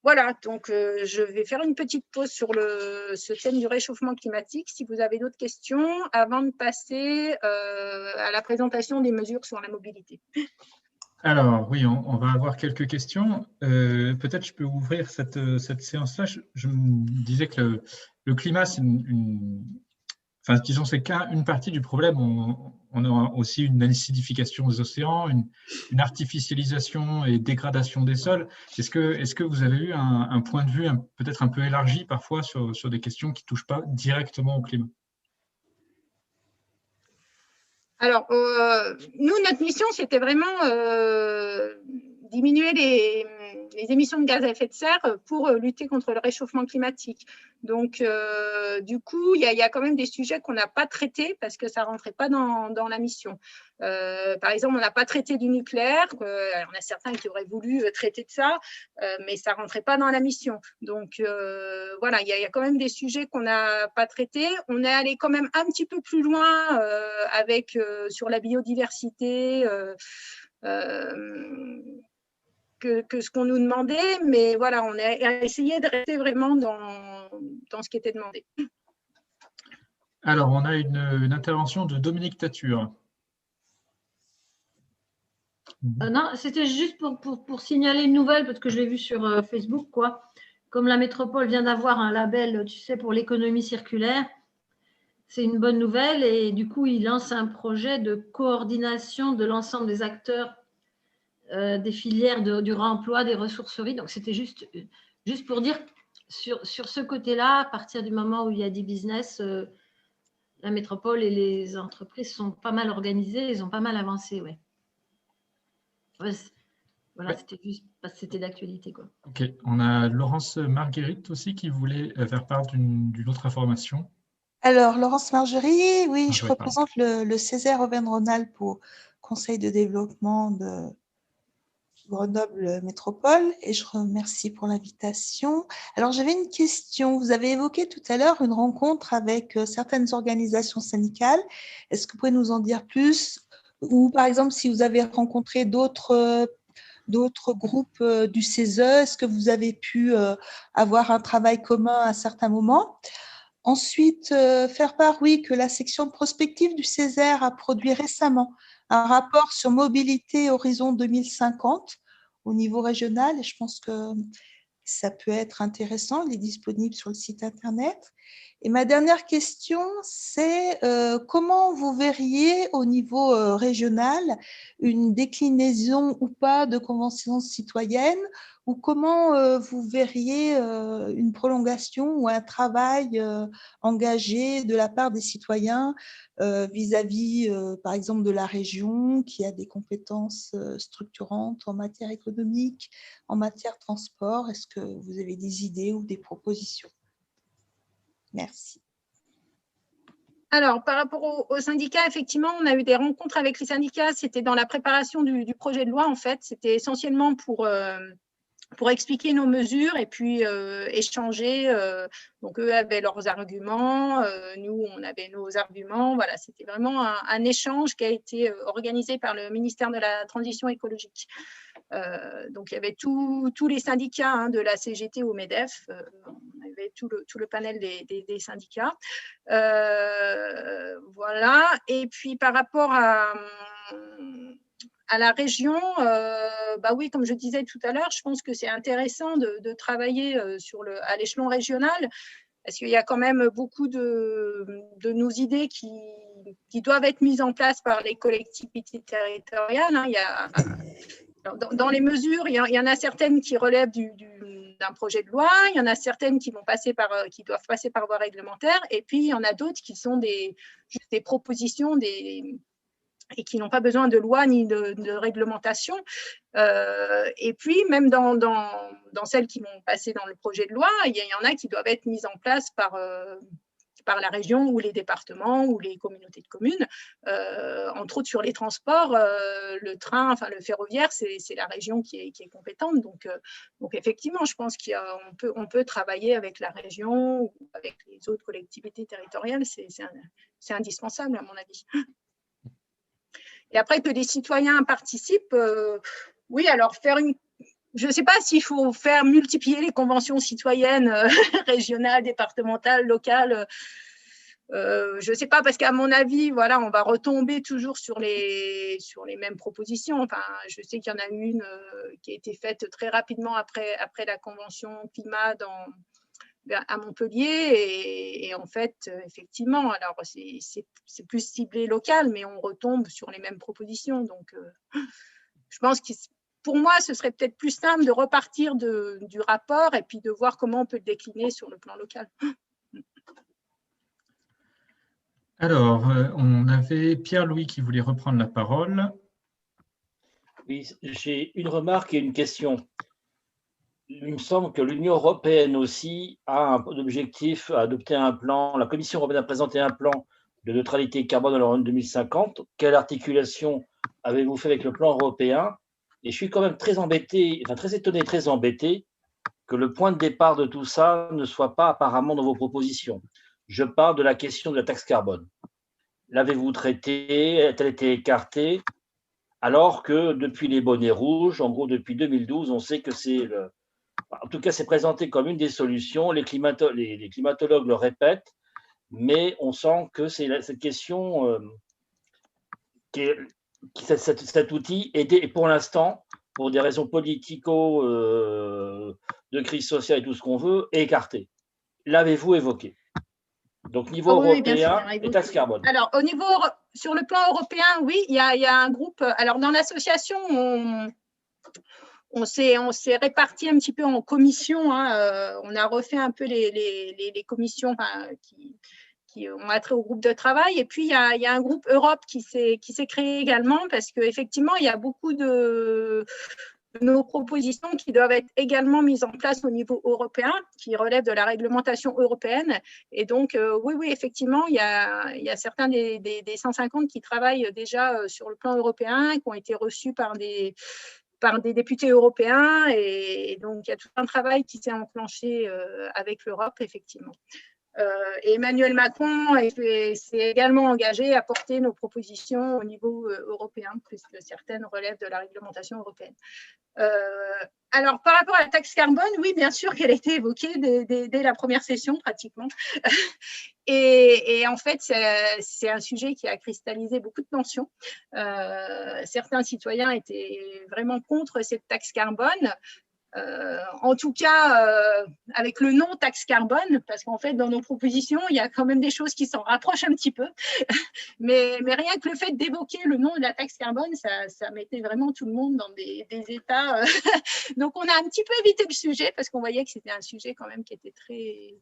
Voilà, donc je vais faire une petite pause sur ce thème du réchauffement climatique. Si vous avez d'autres questions, avant de passer à la présentation des mesures sur la mobilité. Alors, oui, on va avoir quelques questions. Peut-être je peux ouvrir cette séance-là. Je me disais que le climat, c'est enfin, disons, c'est qu'une partie du problème. On a aussi une acidification des océans, une artificialisation et dégradation des sols. Est-ce que vous avez eu un point de vue peut-être un peu élargi parfois sur des questions qui ne touchent pas directement au climat? Alors, nous, notre mission, c'était vraiment diminuer les émissions de gaz à effet de serre pour lutter contre le réchauffement climatique. Donc, du coup, il y a quand même des sujets qu'on n'a pas traités parce que ça ne rentrait pas dans la mission. Par exemple, on n'a pas traité du nucléaire. Alors, on a certains qui auraient voulu traiter de ça, mais ça ne rentrait pas dans la mission. Donc, voilà, il y a quand même des sujets qu'on n'a pas traités. On est allé quand même un petit peu plus loin sur la biodiversité, que ce qu'on nous demandait, mais voilà, on a essayé de rester vraiment dans ce qui était demandé. Alors, on a une intervention de Dominique Tature. Non, c'était juste pour signaler une nouvelle, parce que je l'ai vu sur Facebook, quoi. Comme la métropole vient d'avoir un label, tu sais, pour l'économie circulaire, c'est une bonne nouvelle. Et du coup, il lance un projet de coordination de l'ensemble des acteurs des filières du réemploi, des ressourceries. Donc, c'était juste pour dire, sur ce côté-là, à partir du moment où il y a du business, la métropole et les entreprises sont pas mal organisées, ils ont pas mal avancé, ouais. Voilà, c'était juste parce que c'était d'actualité, quoi. Ok, on a Laurence Marguerite aussi qui voulait faire part d'une autre information. Alors, Laurence Margerie, oui, je représente le Césaire Auvergne-Rhône-Alpes au Conseil de développement de Grenoble Métropole et je remercie pour l'invitation. Alors, j'avais une question. Vous avez évoqué tout à l'heure une rencontre avec certaines organisations syndicales. Est-ce que vous pouvez nous en dire plus? Ou par exemple, si vous avez rencontré d'autres groupes du CESE, est-ce que vous avez pu avoir un travail commun à certains moments? Ensuite, faire part, oui, que la section prospective du Césaire a produit récemment un rapport sur mobilité horizon 2050 au niveau régional et je pense que ça peut être intéressant. Il est disponible sur le site internet. Et ma dernière question, c'est comment vous verriez au niveau régional une déclinaison ou pas de conventions citoyennes ou comment vous verriez une prolongation ou un travail engagé de la part des citoyens vis-à-vis, par exemple, de la région qui a des compétences structurantes en matière économique, en matière de transport. Est-ce que vous avez des idées ou des propositions? Merci. Alors, par rapport aux syndicats, effectivement, on a eu des rencontres avec les syndicats. C'était dans la préparation du projet de loi, en fait. C'était essentiellement pour expliquer nos mesures et puis échanger. Donc, eux avaient leurs arguments, nous, on avait nos arguments. Voilà, c'était vraiment un échange qui a été organisé par le ministère de la Transition écologique. Donc, il y avait tous les syndicats, de la CGT au MEDEF. On avait tout le panel des syndicats. Voilà. Et puis, par rapport à la région, oui, comme je disais tout à l'heure, je pense que c'est intéressant de travailler à l'échelon régional parce qu'il y a quand même beaucoup de nos idées qui doivent être mises en place par les collectivités territoriales. Dans les mesures, il y en a certaines qui relèvent d'un projet de loi, il y en a certaines qui doivent passer par voie réglementaire, et puis il y en a d'autres qui sont juste des propositions et qui n'ont pas besoin de loi ni de réglementation. Et puis, même dans celles qui vont passer dans le projet de loi, il y en a qui doivent être mises en place par la région ou les départements ou les communautés de communes. Entre autres, sur les transports, le train, le ferroviaire, c'est la région qui est compétente. Donc, effectivement, je pense qu'on peut travailler avec la région ou avec les autres collectivités territoriales. C'est indispensable, à mon avis. Et après, que les citoyens participent, oui, alors je ne sais pas s'il faut multiplier les conventions citoyennes régionales, départementales, locales. Je ne sais pas, parce qu'à mon avis, voilà, on va retomber toujours sur les mêmes propositions. Enfin, je sais qu'il y en a une qui a été faite très rapidement après la convention climat à Montpellier et en fait, effectivement, alors c'est plus ciblé local, mais on retombe sur les mêmes propositions. Donc, je pense que pour moi, ce serait peut-être plus simple de repartir du rapport et puis de voir comment on peut le décliner sur le plan local. Alors, on avait Pierre-Louis qui voulait reprendre la parole. Oui, j'ai une remarque et une question. Il me semble que l'Union européenne aussi a un objectif à adopter un plan. La Commission européenne a présenté un plan de neutralité carbone à l'horizon 2050. Quelle articulation avez-vous fait avec le plan européen? Et je suis quand même très embêté, très étonné, très embêté que le point de départ de tout ça ne soit pas apparemment dans vos propositions. Je parle de la question de la taxe carbone. L'avez-vous traitée? A-t-elle été écartée? alors que depuis les bonnets rouges, en gros depuis 2012, on sait que c'est en tout cas, c'est présenté comme une des solutions. Les climatologues le répètent, mais on sent que c'est cette question, cet outil est pour l'instant, pour des raisons politico, de crise sociale et tout ce qu'on veut, écarté. L'avez-vous évoqué? Donc, niveau européen et taxe carbone. Alors, sur le plan européen, oui, il y a un groupe. Alors, dans l'association, on s'est réparti un petit peu en commissions. On a refait un peu les commissions qui ont attrait au groupe de travail. Et puis, il y a un groupe Europe qui s'est créé également parce qu'effectivement, il y a beaucoup de nos propositions qui doivent être également mises en place au niveau européen, qui relèvent de la réglementation européenne. Et donc, oui, effectivement, il y a certains des 150 qui travaillent déjà sur le plan européen, qui ont été reçus par des députés européens. Et donc, il y a tout un travail qui s'est enclenché avec l'Europe, effectivement. Et Emmanuel Macron s'est également engagé à porter nos propositions au niveau européen, puisque certaines relèvent de la réglementation européenne. Alors, par rapport à la taxe carbone, oui, bien sûr qu'elle a été évoquée dès la première session, pratiquement. Et en fait, c'est un sujet qui a cristallisé beaucoup de tensions. Certains citoyens étaient vraiment contre cette taxe carbone. En tout cas, avec le nom taxe carbone, parce qu'en fait, dans nos propositions, il y a quand même des choses qui s'en rapprochent un petit peu. mais rien que le fait d'évoquer le nom de la taxe carbone, ça mettait vraiment tout le monde dans des états. Donc, on a un petit peu évité le sujet, parce qu'on voyait que c'était un sujet quand même qui était très…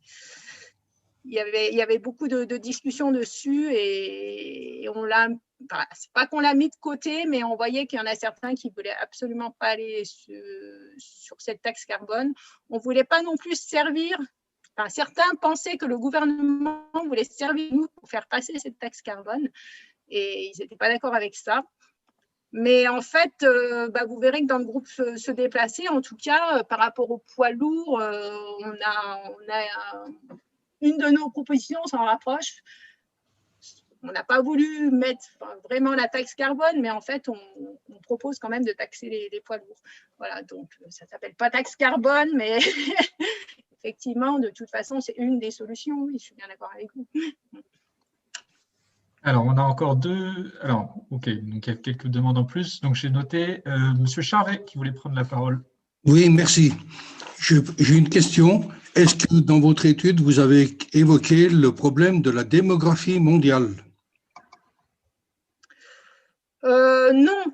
Il y avait beaucoup de discussions dessus et on l'a… Enfin, c'est pas qu'on l'a mis de côté, mais on voyait qu'il y en a certains qui ne voulaient absolument pas aller sur cette taxe carbone. On ne voulait pas non plus servir… Enfin, certains pensaient que le gouvernement voulait servir nous pour faire passer cette taxe carbone et ils n'étaient pas d'accord avec ça. Mais en fait, vous verrez que dans le groupe Se Déplacer, en tout cas, par rapport au poids lourd, on a une de nos propositions s'en rapproche. On n'a pas voulu mettre vraiment la taxe carbone, mais en fait, on propose quand même de taxer les poids lourds. Voilà, donc ça ne s'appelle pas taxe carbone, mais effectivement, de toute façon, c'est une des solutions. Oui, je suis bien d'accord avec vous. Alors, on a encore deux… Alors, OK, donc il y a quelques demandes en plus. Donc, j'ai noté Monsieur Charvet qui voulait prendre la parole. Oui, merci. J'ai une question. Est-ce que dans votre étude, vous avez évoqué le problème de la démographie mondiale?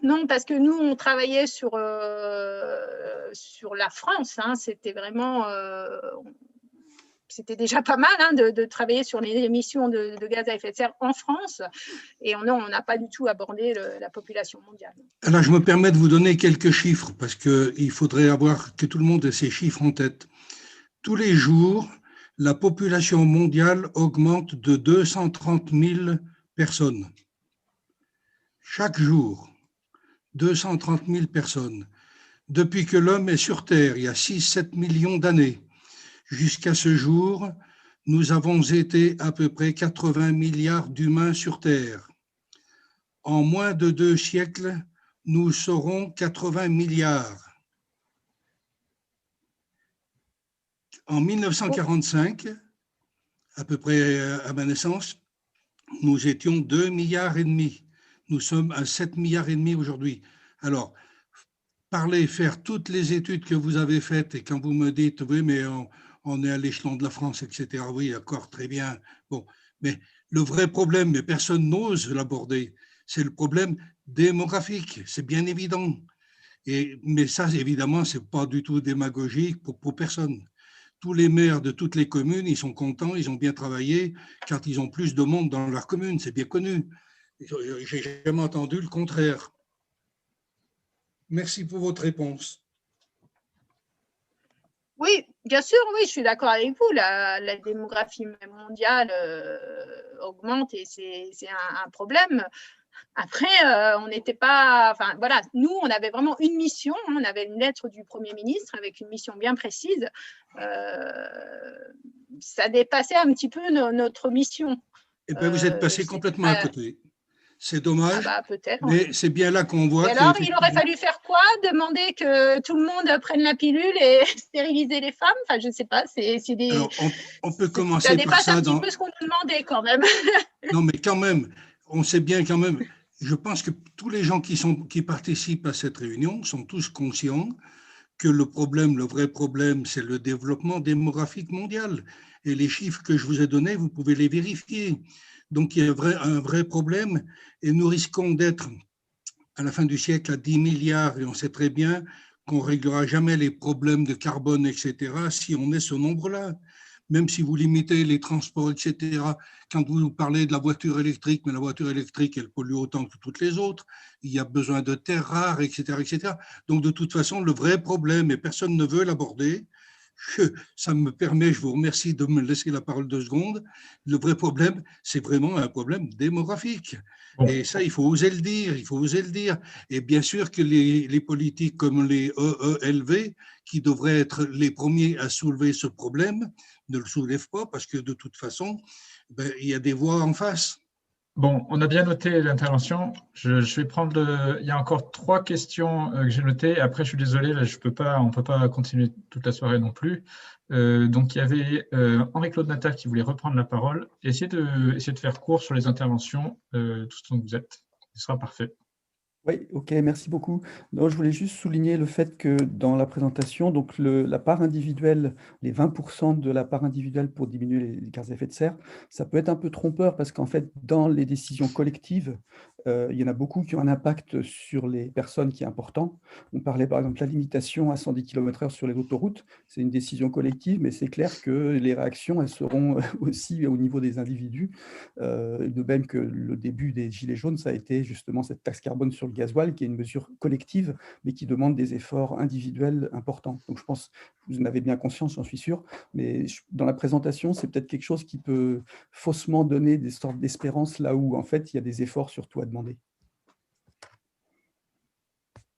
Non, parce que nous, on travaillait sur la France. C'était vraiment… C'était déjà pas mal de travailler sur les émissions de gaz à effet de serre en France. Et on n'a pas du tout abordé la population mondiale. Alors, je me permets de vous donner quelques chiffres parce qu'il faudrait que tout le monde ait ces chiffres en tête. Tous les jours, la population mondiale augmente de 230 000 personnes. Chaque jour, 230 000 personnes. Depuis que l'homme est sur Terre, il y a 6-7 millions d'années, jusqu'à ce jour, nous avons été à peu près 80 milliards d'humains sur Terre. En moins de 2 siècles, nous serons 80 milliards. En 1945, à peu près à ma naissance, nous étions 2,5 milliards. Nous sommes à 7,5 milliards aujourd'hui. Alors, faire toutes les études que vous avez faites et quand vous me dites, oui, mais on est à l'échelon de la France, etc. Oui, d'accord, très bien. Bon, mais le vrai problème, mais personne n'ose l'aborder, c'est le problème démographique. C'est bien évident. Mais ça, évidemment, ce n'est pas du tout démagogique pour personne. Tous les maires de toutes les communes, ils sont contents, ils ont bien travaillé quand ils ont plus de monde dans leur commune, c'est bien connu. Je n'ai jamais entendu le contraire. Merci pour votre réponse. Oui, bien sûr, oui, je suis d'accord avec vous. La démographie mondiale augmente et c'est un problème. Après, on n'était pas… Enfin, voilà, nous, on avait vraiment une mission. On avait une lettre du Premier ministre avec une mission bien précise. Ça dépassait un petit peu notre mission. Eh bien, vous êtes passé complètement à côté. C'est dommage, peut-être. mais c'est bien là qu'on voit. Et alors, il aurait fallu faire quoi? Demander que tout le monde prenne la pilule et stériliser les femmes? Enfin, je ne sais pas. Alors, on peut commencer ça par dépasse ça. un petit peu ce qu'on nous demandait quand même. Non, mais quand même, on sait bien quand même. Je pense que tous les gens qui participent à cette réunion sont tous conscients que le vrai problème, c'est le développement démographique mondial. Et les chiffres que je vous ai donnés, vous pouvez les vérifier. Donc, il y a un vrai problème et nous risquons d'être, à la fin du siècle, à 10 milliards et on sait très bien qu'on ne réglera jamais les problèmes de carbone, etc., si on est ce nombre-là. Même si vous limitez les transports, etc., quand vous parlez de la voiture électrique, mais la voiture électrique, elle pollue autant que toutes les autres, il y a besoin de terres rares, etc., etc. Donc, de toute façon, le vrai problème, et personne ne veut l'aborder, ça me permet, je vous remercie de me laisser la parole 2 secondes, le vrai problème, c'est vraiment un problème démographique. Et ça, il faut oser le dire, il faut oser le dire. Et bien sûr que les politiques comme les EELV, qui devraient être les premiers à soulever ce problème, ne le soulèvent pas parce que de toute façon, il y a des voix en face. Bon, on a bien noté l'intervention. Je vais prendre il y a encore 3 questions que j'ai notées. Après, je suis désolé, là, on ne peut pas continuer toute la soirée non plus. Donc, il y avait Henri-Claude Natal qui voulait reprendre la parole. Essayez de faire court sur les interventions, tout ce dont vous êtes. Ce sera parfait. Oui, ok, merci beaucoup. Non, je voulais juste souligner le fait que dans la présentation, donc la part individuelle, les 20% de la part individuelle pour diminuer les gaz à effet de serre, ça peut être un peu trompeur parce qu'en fait, dans les décisions collectives, il y en a beaucoup qui ont un impact sur les personnes qui est important. On parlait par exemple de la limitation à 110 km/h sur les autoroutes. C'est une décision collective, mais c'est clair que les réactions, elles seront aussi au niveau des individus. De même que le début des Gilets jaunes, ça a été justement cette taxe carbone sur le gasoil, qui est une mesure collective, mais qui demande des efforts individuels importants. Donc je pense que vous en avez bien conscience, j'en suis sûr, mais dans la présentation, c'est peut-être quelque chose qui peut faussement donner des sortes d'espérance là où en fait il y a des efforts surtout à demander.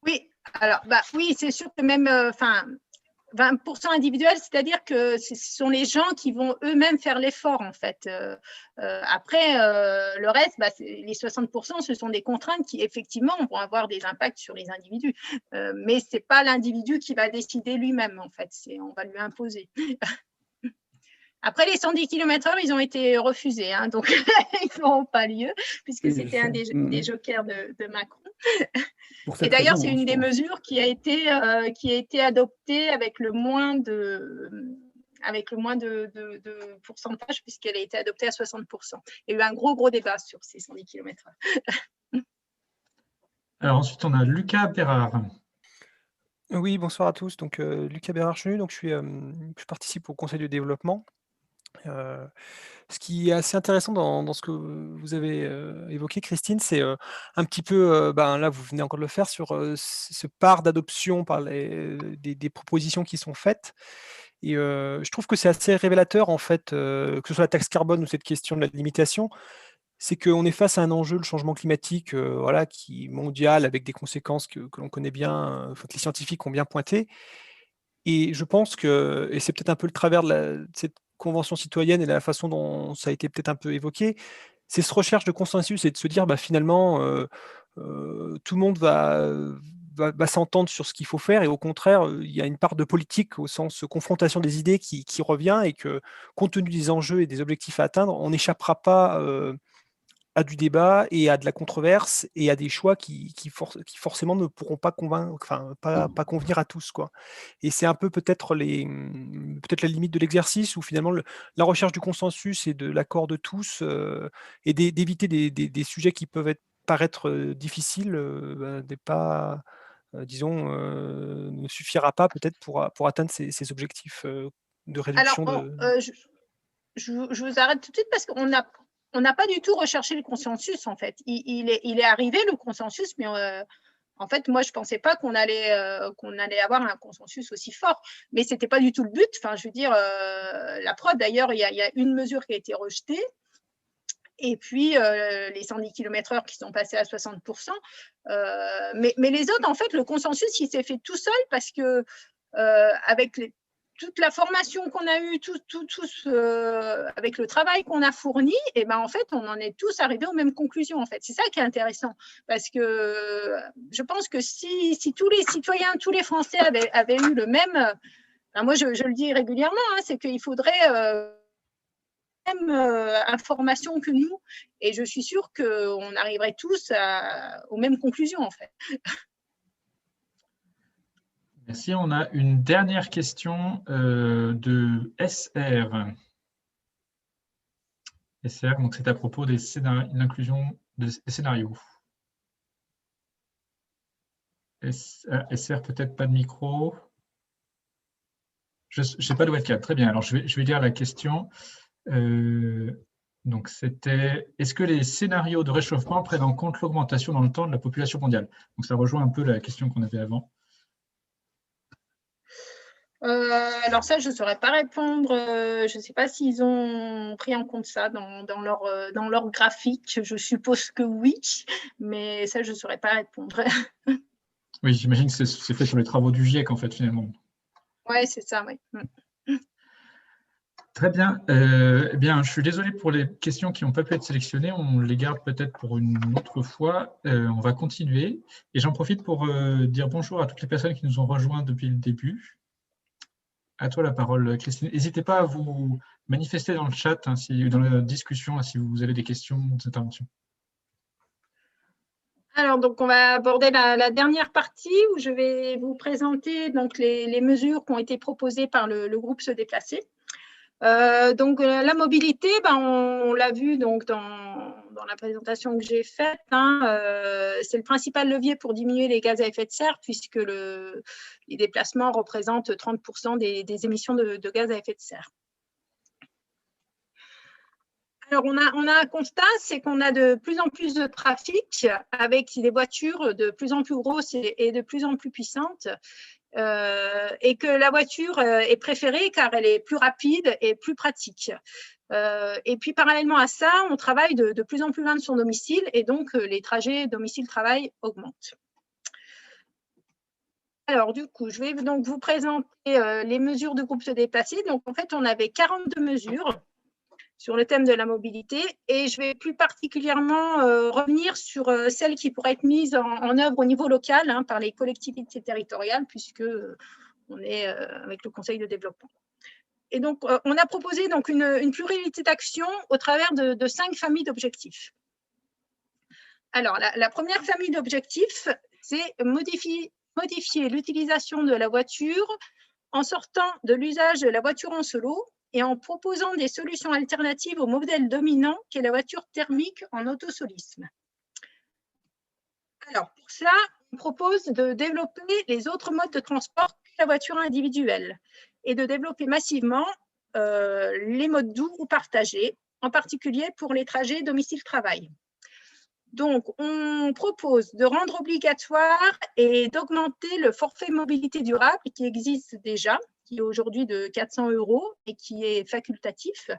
Oui, alors oui, c'est sûr que même 20% individuel, c'est-à-dire que ce sont les gens qui vont eux-mêmes faire l'effort en fait. Après, le reste, les 60%, ce sont des contraintes qui effectivement vont avoir des impacts sur les individus. Mais ce n'est pas l'individu qui va décider lui-même en fait, on va lui imposer. Après, les 110 km/h, ils ont été refusés, hein, donc ils n'auront pas lieu, puisque c'était un des jokers de Macron. Et d'ailleurs, c'est une des mesures qui a été adoptée avec le moins de pourcentage, puisqu'elle a été adoptée à 60%. Il y a eu un gros débat sur ces 110 km/h. Alors ensuite, on a Lucas Bérard. Oui, bonsoir à tous. Donc, Lucas Bérard-Chenu, donc je participe au Conseil du développement. Ce qui est assez intéressant dans ce que vous avez évoqué, Christine, c'est un petit peu, là vous venez encore de le faire, sur ce part d'adoption par des propositions qui sont faites. Et je trouve que c'est assez révélateur, en fait, que ce soit la taxe carbone ou cette question de la limitation, c'est qu'on est face à un enjeu, le changement climatique, qui est mondial, avec des conséquences que l'on connaît bien, que les scientifiques ont bien pointées. Et je pense que, et c'est peut-être un peu le travers de cette convention citoyenne et la façon dont ça a été peut-être un peu évoqué, c'est cette recherche de consensus et de se dire finalement tout le monde va s'entendre sur ce qu'il faut faire, et au contraire il y a une part de politique au sens confrontation des idées qui revient, et que compte tenu des enjeux et des objectifs à atteindre, on n'échappera pas à du débat et à de la controverse et à des choix qui forcément ne pourront pas convaincre, pas convenir à tous, quoi. Et c'est un peu peut-être la limite de l'exercice, où finalement la recherche du consensus et de l'accord de tous et d'éviter des sujets qui peuvent paraître difficiles n'est pas, disons, ne suffira pas peut-être pour atteindre ces objectifs de réduction. Alors, je vous arrête tout de suite parce qu'on n'a pas du tout recherché le consensus, en fait. Il est arrivé, le consensus, mais en fait, moi, je ne pensais pas qu'on allait avoir un consensus aussi fort. Mais ce n'était pas du tout le but. Enfin, je veux dire, la preuve, d'ailleurs, il y a une mesure qui a été rejetée. Et puis, les 110 km/h qui sont passés à 60%. Mais les autres, en fait, le consensus, il s'est fait tout seul parce que avec toute la formation qu'on a eue, avec le travail qu'on a fourni, et ben, en fait, on en est tous arrivés aux mêmes conclusions. En fait. C'est ça qui est intéressant. Parce que je pense que si tous les citoyens, tous les Français avaient eu le même… moi, je le dis régulièrement, hein, c'est qu'il faudrait… même information que nous, et je suis sûre qu'on arriverait tous aux mêmes conclusions, en fait. Merci. On a une dernière question de SR. SR, donc c'est à propos de l'inclusion des scénarios. SR, peut-être pas de micro. Je n'ai pas de webcam. Très bien. Alors, je vais lire la question. Donc, c'était: est-ce que les scénarios de réchauffement prennent en compte l'augmentation dans le temps de la population mondiale? Donc, ça rejoint un peu la question qu'on avait avant. Alors ça, je ne saurais pas répondre. Je ne sais pas s'ils ont pris en compte ça dans leur graphique. Je suppose que oui, mais ça, je ne saurais pas répondre. Oui, j'imagine que c'est fait sur les travaux du GIEC, en fait, finalement. Oui, c'est ça, oui. Très bien. Eh bien, je suis désolé pour les questions qui n'ont pas pu être sélectionnées. On les garde peut-être pour une autre fois. On va continuer. Et j'en profite pour dire bonjour à toutes les personnes qui nous ont rejoints depuis le début. À toi la parole, Christine. N'hésitez pas à vous manifester dans le chat, hein, dans la discussion, si vous avez des questions ou des interventions. Alors, donc, on va aborder la dernière partie où je vais vous présenter donc, les mesures qui ont été proposées par le groupe Se Déplacer. Donc, la mobilité, on l'a vu donc, dans la présentation que j'ai faite, hein, c'est le principal levier pour diminuer les gaz à effet de serre puisque les déplacements représentent 30% des émissions de gaz à effet de serre. Alors, on a un constat, c'est qu'on a de plus en plus de trafic avec des voitures de plus en plus grosses et de plus en plus puissantes. Et que la voiture est préférée car elle est plus rapide et plus pratique. Et puis, parallèlement à ça, on travaille de plus en plus loin de son domicile et donc les trajets domicile-travail augmentent. Alors, du coup, je vais donc vous présenter les mesures de groupe Se Déplacer. Donc, en fait, on avait 42 mesures sur le thème de la mobilité et je vais plus particulièrement revenir sur celles qui pourraient être mises en œuvre au niveau local, hein, par les collectivités territoriales puisque on est avec le Conseil de développement. Et donc, on a proposé donc une pluralité d'actions au travers de 5 familles d'objectifs. Alors, la première famille d'objectifs, c'est modifier l'utilisation de la voiture en sortant de l'usage de la voiture en solo et en proposant des solutions alternatives au modèle dominant qui est la voiture thermique en autosolisme. Alors, pour ça, on propose de développer les autres modes de transport que la voiture individuelle et de développer massivement les modes doux ou partagés, en particulier pour les trajets domicile-travail. Donc, on propose de rendre obligatoire et d'augmenter le forfait mobilité durable qui existe déjà, qui est aujourd'hui de 400 € et qui est facultatif.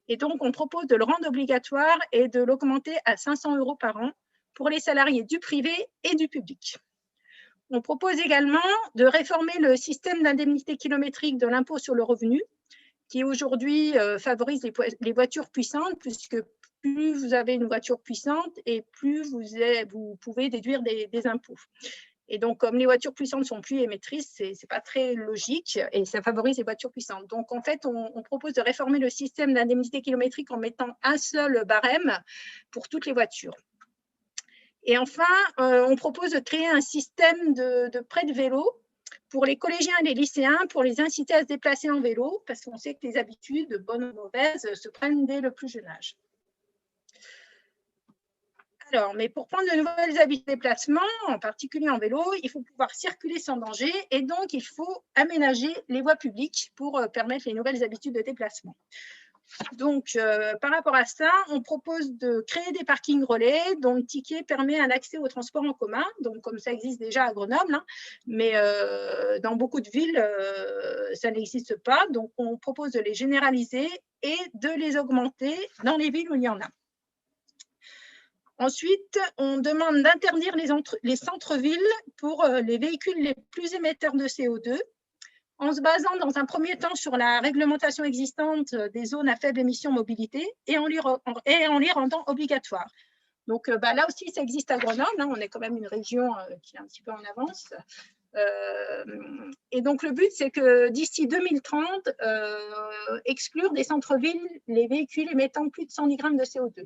Et donc, on propose de le rendre obligatoire et de l'augmenter à 500 € par an pour les salariés du privé et du public. On propose également de réformer le système d'indemnité kilométrique de l'impôt sur le revenu, qui aujourd'hui favorise les voitures puissantes, puisque plus vous avez une voiture puissante et plus vous pouvez déduire des impôts. Et donc, comme les voitures puissantes sont plus émettrices, ce n'est pas très logique et ça favorise les voitures puissantes. Donc, en fait, on propose de réformer le système d'indemnité kilométrique en mettant un seul barème pour toutes les voitures. Et enfin, on propose de créer un système de prêt de vélo pour les collégiens et les lycéens, pour les inciter à se déplacer en vélo, parce qu'on sait que les habitudes, bonnes ou mauvaises, se prennent dès le plus jeune âge. Alors, mais pour prendre de nouvelles habitudes de déplacement, en particulier en vélo, il faut pouvoir circuler sans danger et donc il faut aménager les voies publiques pour permettre les nouvelles habitudes de déplacement. Donc, par rapport à ça, on propose de créer des parkings relais dont le ticket permet un accès au transport en commun, donc comme ça existe déjà à Grenoble, hein, mais dans beaucoup de villes, ça n'existe pas. Donc, on propose de les généraliser et de les augmenter dans les villes où il y en a. Ensuite, on demande d'interdire les centres-villes pour les véhicules les plus émetteurs de CO2 en se basant dans un premier temps sur la réglementation existante des zones à faible émission mobilité et en les rendant obligatoires. Donc là aussi, ça existe à Grenoble, hein, on est quand même une région qui est un petit peu en avance. Et donc le but, c'est que d'ici 2030, exclure des centres-villes les véhicules émettant plus de 110 grammes de CO2.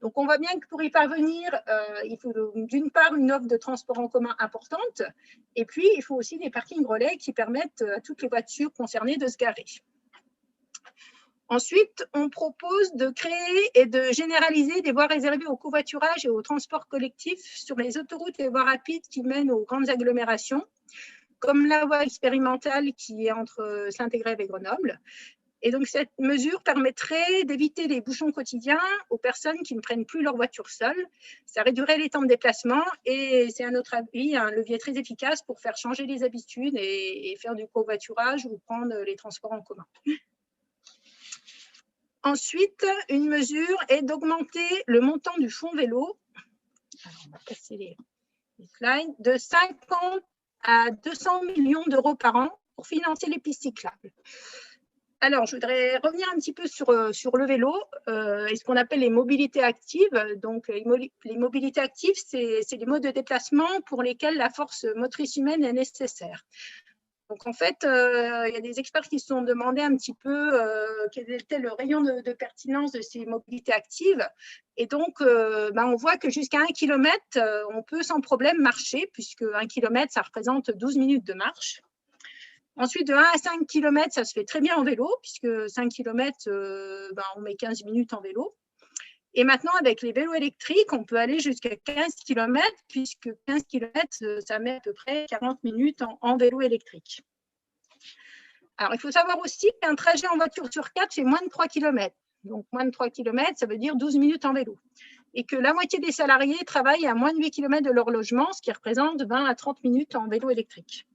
Donc, on voit bien que pour y parvenir, il faut d'une part une offre de transport en commun importante, et puis il faut aussi des parkings relais qui permettent à toutes les voitures concernées de se garer. Ensuite, on propose de créer et de généraliser des voies réservées au covoiturage et au transport collectif sur les autoroutes et voies rapides qui mènent aux grandes agglomérations, comme la voie expérimentale qui est entre Saint-Égrève et Grenoble. Et donc, cette mesure permettrait d'éviter les bouchons quotidiens aux personnes qui ne prennent plus leur voiture seule. Ça réduirait les temps de déplacement et c'est à notre avis un levier très efficace pour faire changer les habitudes et faire du covoiturage ou prendre les transports en commun. Ensuite, une mesure est d'augmenter le montant du fonds vélo. Alors, on va passer les slides, de 50 à 200 millions d'euros par an pour financer les pistes cyclables. Alors, je voudrais revenir un petit peu sur le vélo et ce qu'on appelle les mobilités actives. Donc, les mobilités actives, c'est les modes de déplacement pour lesquels la force motrice humaine est nécessaire. Donc, en fait, il y a des experts qui se sont demandé un petit peu quel était le rayon de pertinence de ces mobilités actives. Et donc, on voit que jusqu'à 1 km, on peut sans problème marcher, puisque 1 km, ça représente 12 minutes de marche. Ensuite, de 1 à 5 km, ça se fait très bien en vélo, puisque 5 km, on met 15 minutes en vélo. Et maintenant, avec les vélos électriques, on peut aller jusqu'à 15 km, puisque 15 km, ça met à peu près 40 minutes en vélo électrique. Alors, il faut savoir aussi qu'un trajet en voiture sur 4 fait moins de 3 km. Donc, moins de 3 km, ça veut dire 12 minutes en vélo. Et que la moitié des salariés travaillent à moins de 8 km de leur logement, ce qui représente 20 à 30 minutes en vélo électrique.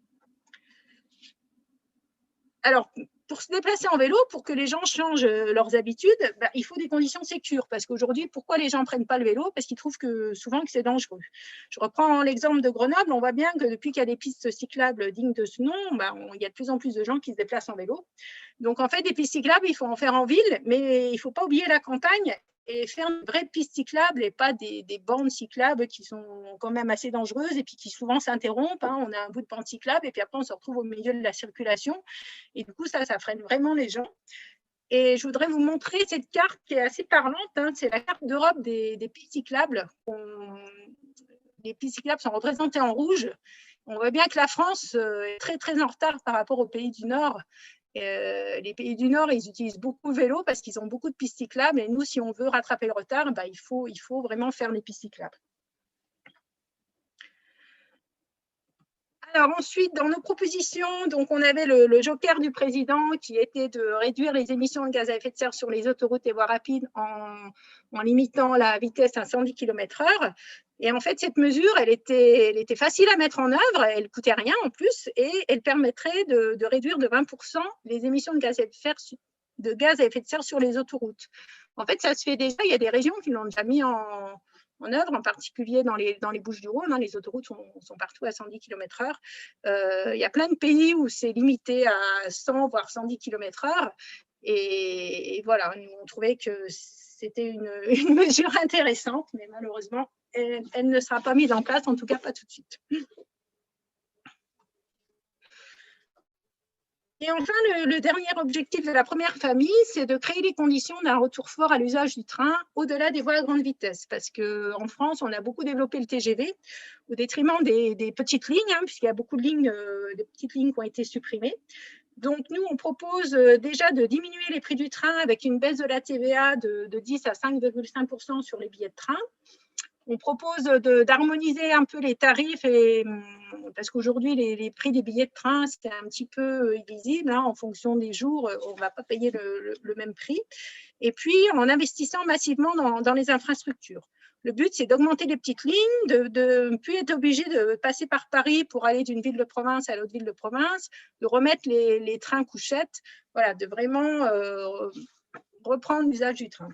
Alors, pour se déplacer en vélo, pour que les gens changent leurs habitudes, il faut des conditions sécures. Parce qu'aujourd'hui, pourquoi les gens ne prennent pas le vélo? Parce qu'ils trouvent souvent que c'est dangereux. Je reprends l'exemple de Grenoble. On voit bien que depuis qu'il y a des pistes cyclables dignes de ce nom, il y a de plus en plus de gens qui se déplacent en vélo. Donc, en fait, des pistes cyclables, il faut en faire en ville, mais il ne faut pas oublier la campagne et faire une vraie piste cyclable et pas des bandes cyclables qui sont quand même assez dangereuses et puis qui souvent s'interrompent. Hein. On a un bout de bande cyclable et puis après on se retrouve au milieu de la circulation et du coup ça freine vraiment les gens. Et je voudrais vous montrer cette carte qui est assez parlante. Hein. C'est la carte d'Europe des pistes cyclables. Les pistes cyclables sont représentées en rouge. On voit bien que la France est très très en retard par rapport aux pays du Nord. Les pays du Nord, ils utilisent beaucoup le vélo parce qu'ils ont beaucoup de pistes cyclables. Et nous, si on veut rattraper le retard, il faut vraiment faire les pistes cyclables. Alors ensuite, dans nos propositions, donc on avait le joker du président qui était de réduire les émissions de gaz à effet de serre sur les autoroutes et voies rapides en limitant la vitesse à 110 km/h. Et en fait, cette mesure, elle était facile à mettre en œuvre, elle ne coûtait rien en plus, et elle permettrait de réduire de 20% les émissions de gaz à effet de serre sur les autoroutes. En fait, ça se fait déjà, il y a des régions qui l'ont déjà mis en œuvre, en particulier dans les Bouches-du-Rhône. Hein, les autoroutes sont partout à 110 km/h. Il y a plein de pays où c'est limité à 100, voire 110 km/h. Et voilà, nous, on trouvait que c'était une mesure intéressante, mais malheureusement, elle ne sera pas mise en place, en tout cas pas tout de suite. Et enfin, le dernier objectif de la première famille, c'est de créer les conditions d'un retour fort à l'usage du train au-delà des voies à grande vitesse. Parce qu'en France, on a beaucoup développé le TGV au détriment des petites lignes, hein, puisqu'il y a beaucoup de petites lignes qui ont été supprimées. Donc, nous, on propose déjà de diminuer les prix du train avec une baisse de la TVA de 10 à 5,5% sur les billets de train. On propose d'harmoniser un peu les tarifs parce qu'aujourd'hui, les prix des billets de train, c'est un petit peu illisible. Hein, en fonction des jours, on ne va pas payer le même prix. Et puis, en investissant massivement dans les infrastructures. Le but, c'est d'augmenter les petites lignes, de ne plus être obligé de passer par Paris pour aller d'une ville de province à l'autre ville de province, de remettre les trains couchettes, voilà, de vraiment reprendre l'usage du train.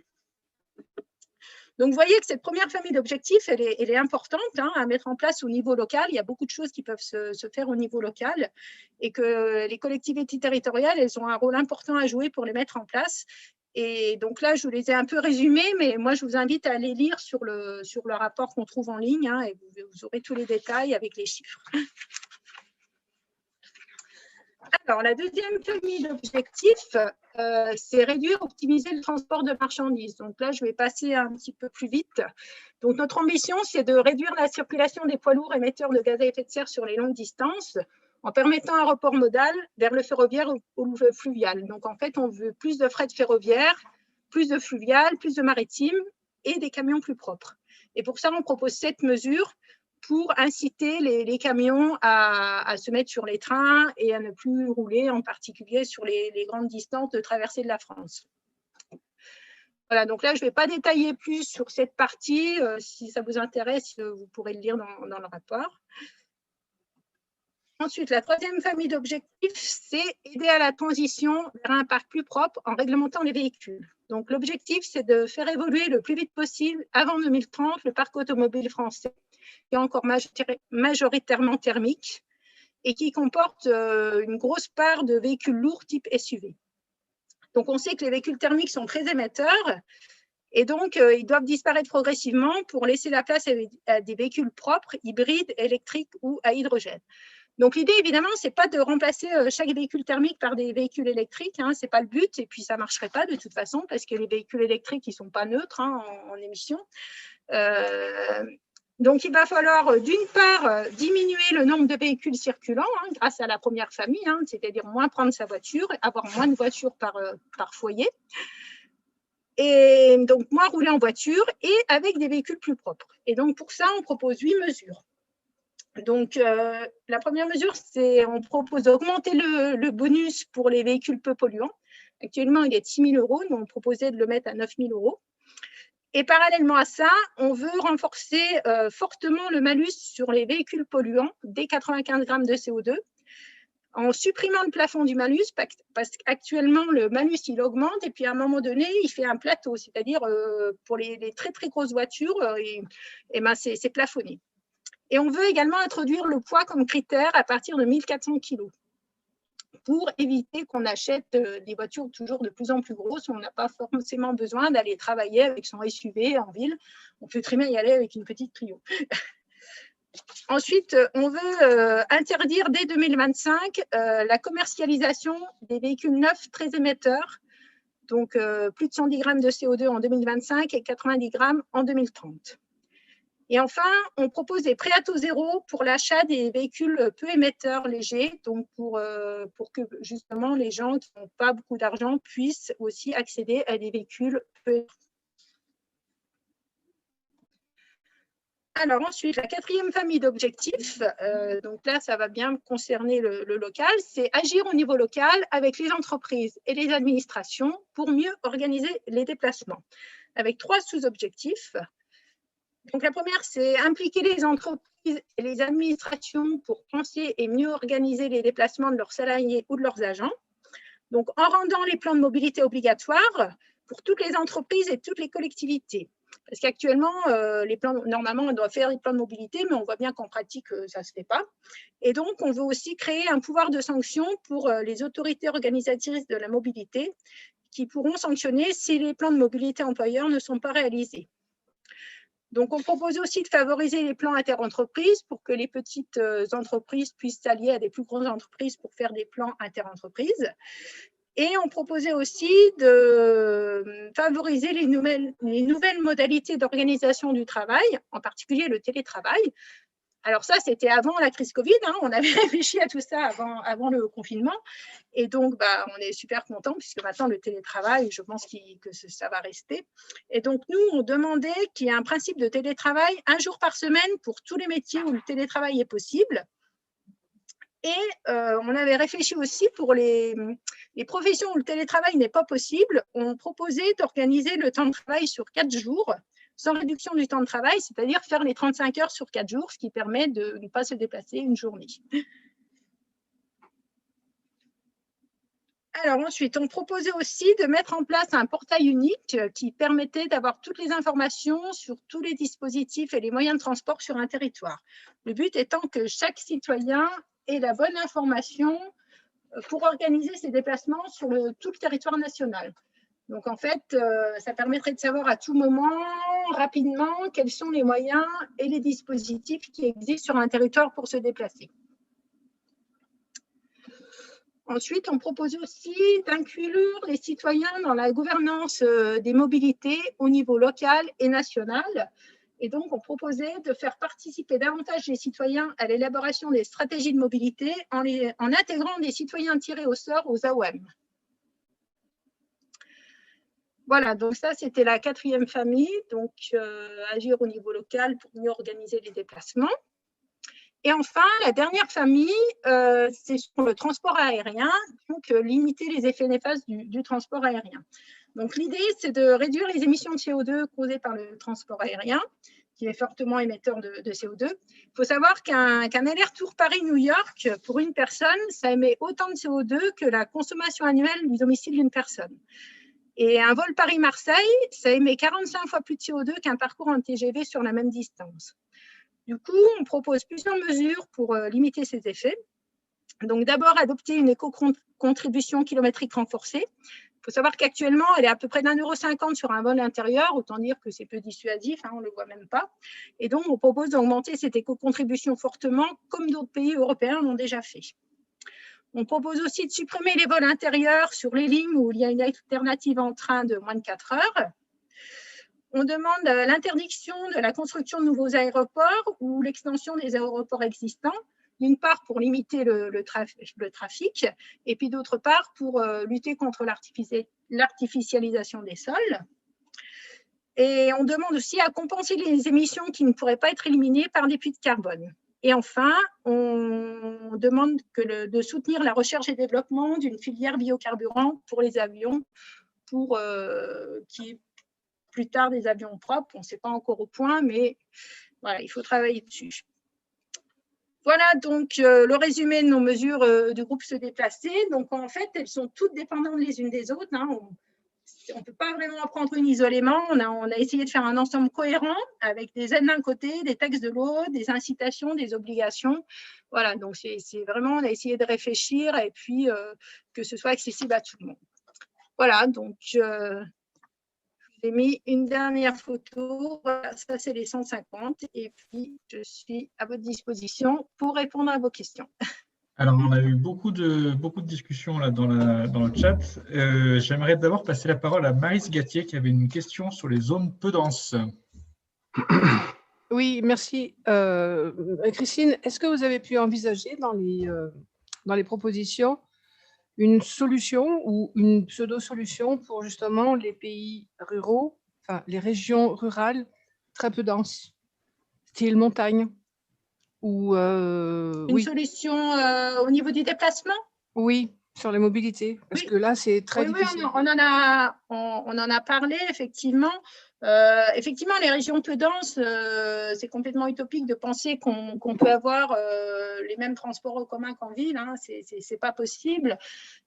Donc, vous voyez que cette première famille d'objectifs, elle est importante hein, à mettre en place au niveau local. Il y a beaucoup de choses qui peuvent se faire au niveau local et que les collectivités territoriales, elles ont un rôle important à jouer pour les mettre en place. Et donc là, je vous les ai un peu résumés, mais moi, je vous invite à aller lire sur le rapport qu'on trouve en ligne hein, et vous aurez tous les détails avec les chiffres. Alors, la deuxième famille d'objectifs, c'est réduire, optimiser le transport de marchandises. Donc là, je vais passer un petit peu plus vite. Donc, notre ambition, c'est de réduire la circulation des poids lourds émetteurs de gaz à effet de serre sur les longues distances en permettant un report modal vers le ferroviaire ou le fluvial. Donc, en fait, on veut plus de fret ferroviaire, plus de fluvial, plus de maritime et des camions plus propres. Et pour ça, on propose 7 mesures pour inciter les camions à se mettre sur les trains et à ne plus rouler, en particulier sur les grandes distances de traversée de la France. Voilà, donc là, je ne vais pas détailler plus sur cette partie. Si ça vous intéresse, vous pourrez le lire dans le rapport. Ensuite, la troisième famille d'objectifs, c'est aider à la transition vers un parc plus propre en réglementant les véhicules. Donc, l'objectif, c'est de faire évoluer le plus vite possible, avant 2030, le parc automobile français, qui est encore majoritairement thermique et qui comporte une grosse part de véhicules lourds type SUV. Donc, on sait que les véhicules thermiques sont très émetteurs et donc ils doivent disparaître progressivement pour laisser la place à des véhicules propres, hybrides, électriques ou à hydrogène. Donc, l'idée, évidemment, ce n'est pas de remplacer chaque véhicule thermique par des véhicules électriques. Hein, ce n'est pas le but. Et puis, ça ne marcherait pas de toute façon parce que les véhicules électriques, ils ne sont pas neutres hein, en émissions. Donc, il va falloir, d'une part, diminuer le nombre de véhicules circulants hein, grâce à la première famille, hein, c'est-à-dire moins prendre sa voiture, avoir moins de voitures par foyer. Et donc, moins rouler en voiture et avec des véhicules plus propres. Et donc, pour ça, on propose 8 mesures. Donc, la première mesure, c'est on propose d'augmenter le bonus pour les véhicules peu polluants. Actuellement, il est de 6 000 €, nous on proposait de le mettre à 9 000 €. Et parallèlement à ça, on veut renforcer fortement le malus sur les véhicules polluants dès 95 grammes de CO2 en supprimant le plafond du malus parce qu'actuellement, le malus, il augmente et puis à un moment donné, il fait un plateau, c'est-à-dire pour les très, très grosses voitures, ben, c'est plafonné. Et on veut également introduire le poids comme critère à partir de 1400 kg pour éviter qu'on achète des voitures toujours de plus en plus grosses. On n'a pas forcément besoin d'aller travailler avec son SUV en ville. On peut très bien y aller avec une petite Clio. Ensuite, on veut interdire dès 2025 la commercialisation des véhicules neufs très émetteurs, donc plus de 110 grammes de CO2 en 2025 et 90 grammes en 2030. Et enfin, on propose des prêts à taux zéro pour l'achat des véhicules peu émetteurs légers, donc pour que justement les gens qui n'ont pas beaucoup d'argent puissent aussi accéder à des véhicules peu émetteurs. Alors ensuite, la quatrième famille d'objectifs, donc là, ça va bien concerner le local, c'est agir au niveau local avec les entreprises et les administrations pour mieux organiser les déplacements, avec 3 sous-objectifs. Donc, la première, c'est impliquer les entreprises et les administrations pour penser et mieux organiser les déplacements de leurs salariés ou de leurs agents. Donc, en rendant les plans de mobilité obligatoires pour toutes les entreprises et toutes les collectivités. Parce qu'actuellement, normalement, on doit faire des plans de mobilité, mais on voit bien qu'en pratique, ça ne se fait pas. Et donc, on veut aussi créer un pouvoir de sanction pour les autorités organisatrices de la mobilité qui pourront sanctionner si les plans de mobilité employeurs ne sont pas réalisés. Donc, on propose aussi de favoriser les plans interentreprises pour que les petites entreprises puissent s'allier à des plus grosses entreprises pour faire des plans interentreprises. Et on proposait aussi de favoriser les nouvelles modalités d'organisation du travail, en particulier le télétravail. Alors ça, c'était avant la crise Covid, hein, on avait réfléchi à tout ça avant le confinement. Et donc, on est super contents puisque maintenant, le télétravail, je pense que ça va rester. Et donc, nous, on demandait qu'il y ait un principe de télétravail 1 jour par semaine pour tous les métiers où le télétravail est possible. Et on avait réfléchi aussi pour les professions où le télétravail n'est pas possible. On proposait d'organiser le temps de travail sur 4 jours, sans réduction du temps de travail, c'est-à-dire faire les 35 heures sur 4 jours, ce qui permet de ne pas se déplacer une journée. Alors ensuite, on proposait aussi de mettre en place un portail unique qui permettait d'avoir toutes les informations sur tous les dispositifs et les moyens de transport sur un territoire. Le but étant que chaque citoyen ait la bonne information pour organiser ses déplacements sur tout le territoire national. Donc en fait, ça permettrait de savoir à tout moment, rapidement, quels sont les moyens et les dispositifs qui existent sur un territoire pour se déplacer. Ensuite, on propose aussi d'inclure les citoyens dans la gouvernance des mobilités au niveau local et national. Et donc, on proposait de faire participer davantage les citoyens à l'élaboration des stratégies de mobilité en intégrant des citoyens tirés au sort aux AOM. Voilà, donc ça, c'était la 4e famille, donc agir au niveau local pour mieux organiser les déplacements. Et enfin, la dernière famille, c'est sur le transport aérien, donc limiter les effets néfastes du transport aérien. Donc l'idée, c'est de réduire les émissions de CO2 causées par le transport aérien, qui est fortement émetteur de CO2. Il faut savoir qu'un aller-retour Paris-New York, pour une personne, ça émet autant de CO2 que la consommation annuelle du domicile d'une personne. Et un vol Paris-Marseille, ça émet 45 fois plus de CO2 qu'un parcours en TGV sur la même distance. Du coup, on propose plusieurs mesures pour limiter ces effets. Donc, d'abord, adopter une éco-contribution kilométrique renforcée. Il faut savoir qu'actuellement, elle est à peu près d'1,50 € sur un vol intérieur, autant dire que c'est peu dissuasif, hein, on ne le voit même pas. Et donc, on propose d'augmenter cette éco-contribution fortement, comme d'autres pays européens l'ont déjà fait. On propose aussi de supprimer les vols intérieurs sur les lignes où il y a une alternative en train de moins de 4 heures. On demande l'interdiction de la construction de nouveaux aéroports ou l'extension des aéroports existants, d'une part pour limiter le trafic, et puis d'autre part pour lutter contre l'artificialisation des sols. Et on demande aussi à compenser les émissions qui ne pourraient pas être éliminées par des puits de carbone. Et enfin, on demande de soutenir la recherche et développement d'une filière biocarburant pour les avions, pour qui est plus tard des avions propres. On ne sait pas encore au point, mais voilà, il faut travailler dessus. Voilà donc le résumé de nos mesures du groupe Se Déplacer. Donc en fait, elles sont toutes dépendantes les unes des autres, hein. On ne peut pas vraiment en prendre une isolément. On a essayé de faire un ensemble cohérent avec des aides d'un côté, des taxes de l'autre, des incitations, des obligations. Voilà, donc c'est vraiment, on a essayé de réfléchir et puis que ce soit accessible à tout le monde. Voilà, donc j'ai mis une dernière photo. Voilà, ça, c'est les 150. Et puis, je suis à votre disposition pour répondre à vos questions. Alors, on a eu beaucoup de discussions là dans le chat. J'aimerais d'abord passer la parole à Maryse Gatier qui avait une question sur les zones peu denses. Oui, merci. Christine, est-ce que vous avez pu envisager dans les propositions une solution ou une pseudo-solution pour justement les pays ruraux, enfin les régions rurales très peu denses, style montagne? Ou une solution au niveau du déplacement? Oui, sur les mobilités, parce que là, c'est très difficile. Oui, on en a parlé, effectivement. Effectivement, les régions peu denses, c'est complètement utopique de penser qu'on peut avoir les mêmes transports en commun qu'en ville, hein. C'est pas possible.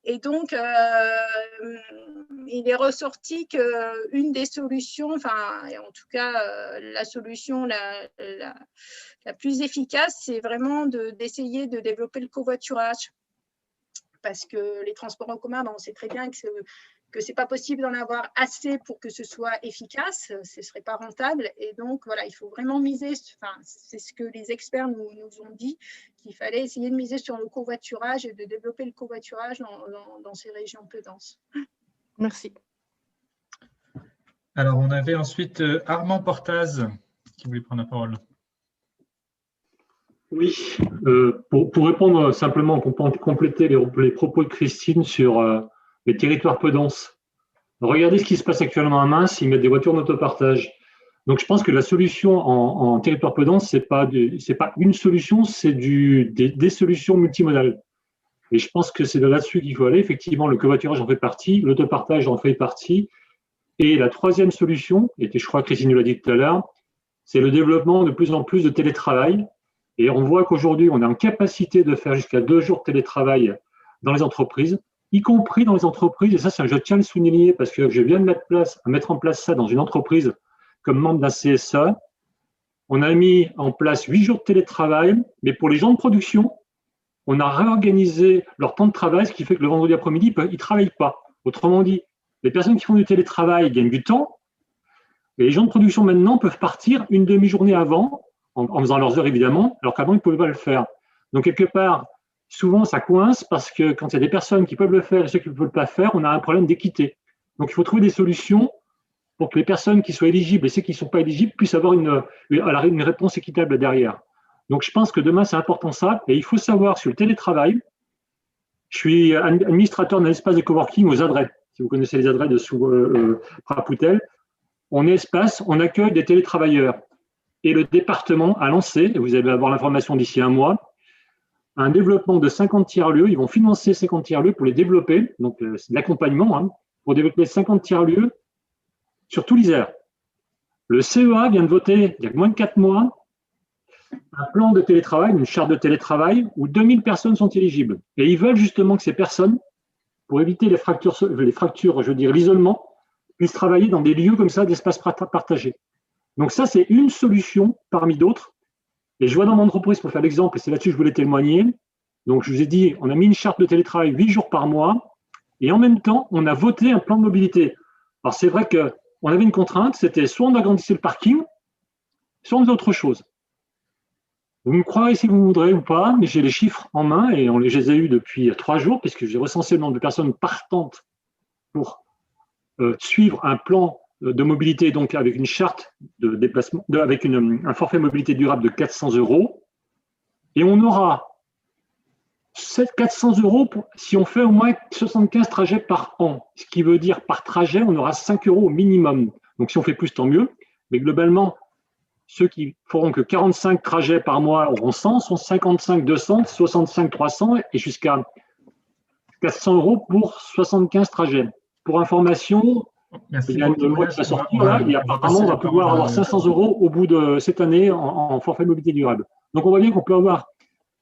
Et donc, il est ressorti qu'une des solutions, enfin, en tout cas, la solution la plus efficace, c'est vraiment d'essayer de développer le covoiturage. Parce que les transports en commun, on sait très bien que ce n'est pas possible d'en avoir assez pour que ce soit efficace, ce ne serait pas rentable. Et donc, voilà, il faut vraiment miser, enfin, c'est ce que les experts nous ont dit, qu'il fallait essayer de miser sur le covoiturage et de développer le covoiturage dans ces régions peu denses. Merci. Alors, on avait ensuite Armand Portaz qui voulait prendre la parole. Oui, pour répondre simplement, pour compléter les propos de Christine sur les territoires peu denses. Regardez ce qui se passe actuellement à Mince, ils mettent des voitures d'autopartage. Donc je pense que la solution en territoire peu dense, c'est pas une solution, c'est des solutions multimodales. Et je pense que c'est là-dessus qu'il faut aller. Effectivement, le covoiturage en fait partie, l'autopartage en fait partie. Et la troisième solution, et je crois que Christine nous l'a dit tout à l'heure, c'est le développement de plus en plus de télétravail. Et on voit qu'aujourd'hui, on est en capacité de faire jusqu'à 2 jours de télétravail dans les entreprises. y compris dans les entreprises, et ça, je tiens à le souligner parce que je viens de mettre en place ça dans une entreprise comme membre d'un CSA. On a mis en place 8 jours de télétravail, mais pour les gens de production, on a réorganisé leur temps de travail, ce qui fait que le vendredi après-midi, ils ne travaillent pas. Autrement dit, les personnes qui font du télétravail gagnent du temps, et les gens de production maintenant peuvent partir une demi-journée avant, en faisant leurs heures évidemment, alors qu'avant, ils ne pouvaient pas le faire. Donc, quelque part, souvent, ça coince parce que quand il y a des personnes qui peuvent le faire et ceux qui ne peuvent pas le faire, on a un problème d'équité. Donc, il faut trouver des solutions pour que les personnes qui soient éligibles et ceux qui ne sont pas éligibles puissent avoir une réponse équitable derrière. Donc, je pense que demain, c'est important ça. Et il faut savoir sur le télétravail, je suis administrateur d'un espace de coworking aux Adrets. Si vous connaissez les Adrets de sous Prapoutel, on est espace, on accueille des télétravailleurs. Et le département a lancé, et vous allez avoir l'information d'ici un mois, un développement de 50 tiers-lieux. Ils vont financer 50 tiers-lieux pour les développer. Donc, c'est de l'accompagnement pour développer 50 tiers-lieux sur tout l'Isère. Le CEA vient de voter, il y a moins de 4 mois, un plan de télétravail, une charte de télétravail où 2000 personnes sont éligibles. Et ils veulent justement que ces personnes, pour éviter les fractures, je veux dire l'isolement, puissent travailler dans des lieux comme ça, d'espaces partagés. Donc ça, c'est une solution parmi d'autres. Et je vois dans mon entreprise, pour faire l'exemple, et c'est là-dessus que je voulais témoigner, donc je vous ai dit, on a mis une charte de télétravail 8 jours par mois, et en même temps, on a voté un plan de mobilité. Alors c'est vrai qu'on avait une contrainte, c'était soit on agrandissait le parking, soit on faisait autre chose. Vous me croirez si vous voudrez ou pas, mais j'ai les chiffres en main, et je les ai eus depuis 3 jours, puisque j'ai recensé le nombre de personnes partantes pour suivre un plan de mobilité, donc avec une charte de déplacement, avec un forfait mobilité durable de 400 €. Et on aura 400 € si on fait au moins 75 trajets par an. Ce qui veut dire par trajet, on aura 5 € au minimum. Donc si on fait plus, tant mieux. Mais globalement, ceux qui feront que 45 trajets par mois auront 100, sont 55 200, 65 300 et jusqu'à 400 € pour 75 trajets. Pour information, merci. Il y a une loi qui va sortir là, et apparemment on va pouvoir avoir 500 € au bout de cette année en forfait mobilité durable. Donc on voit bien qu'on peut avoir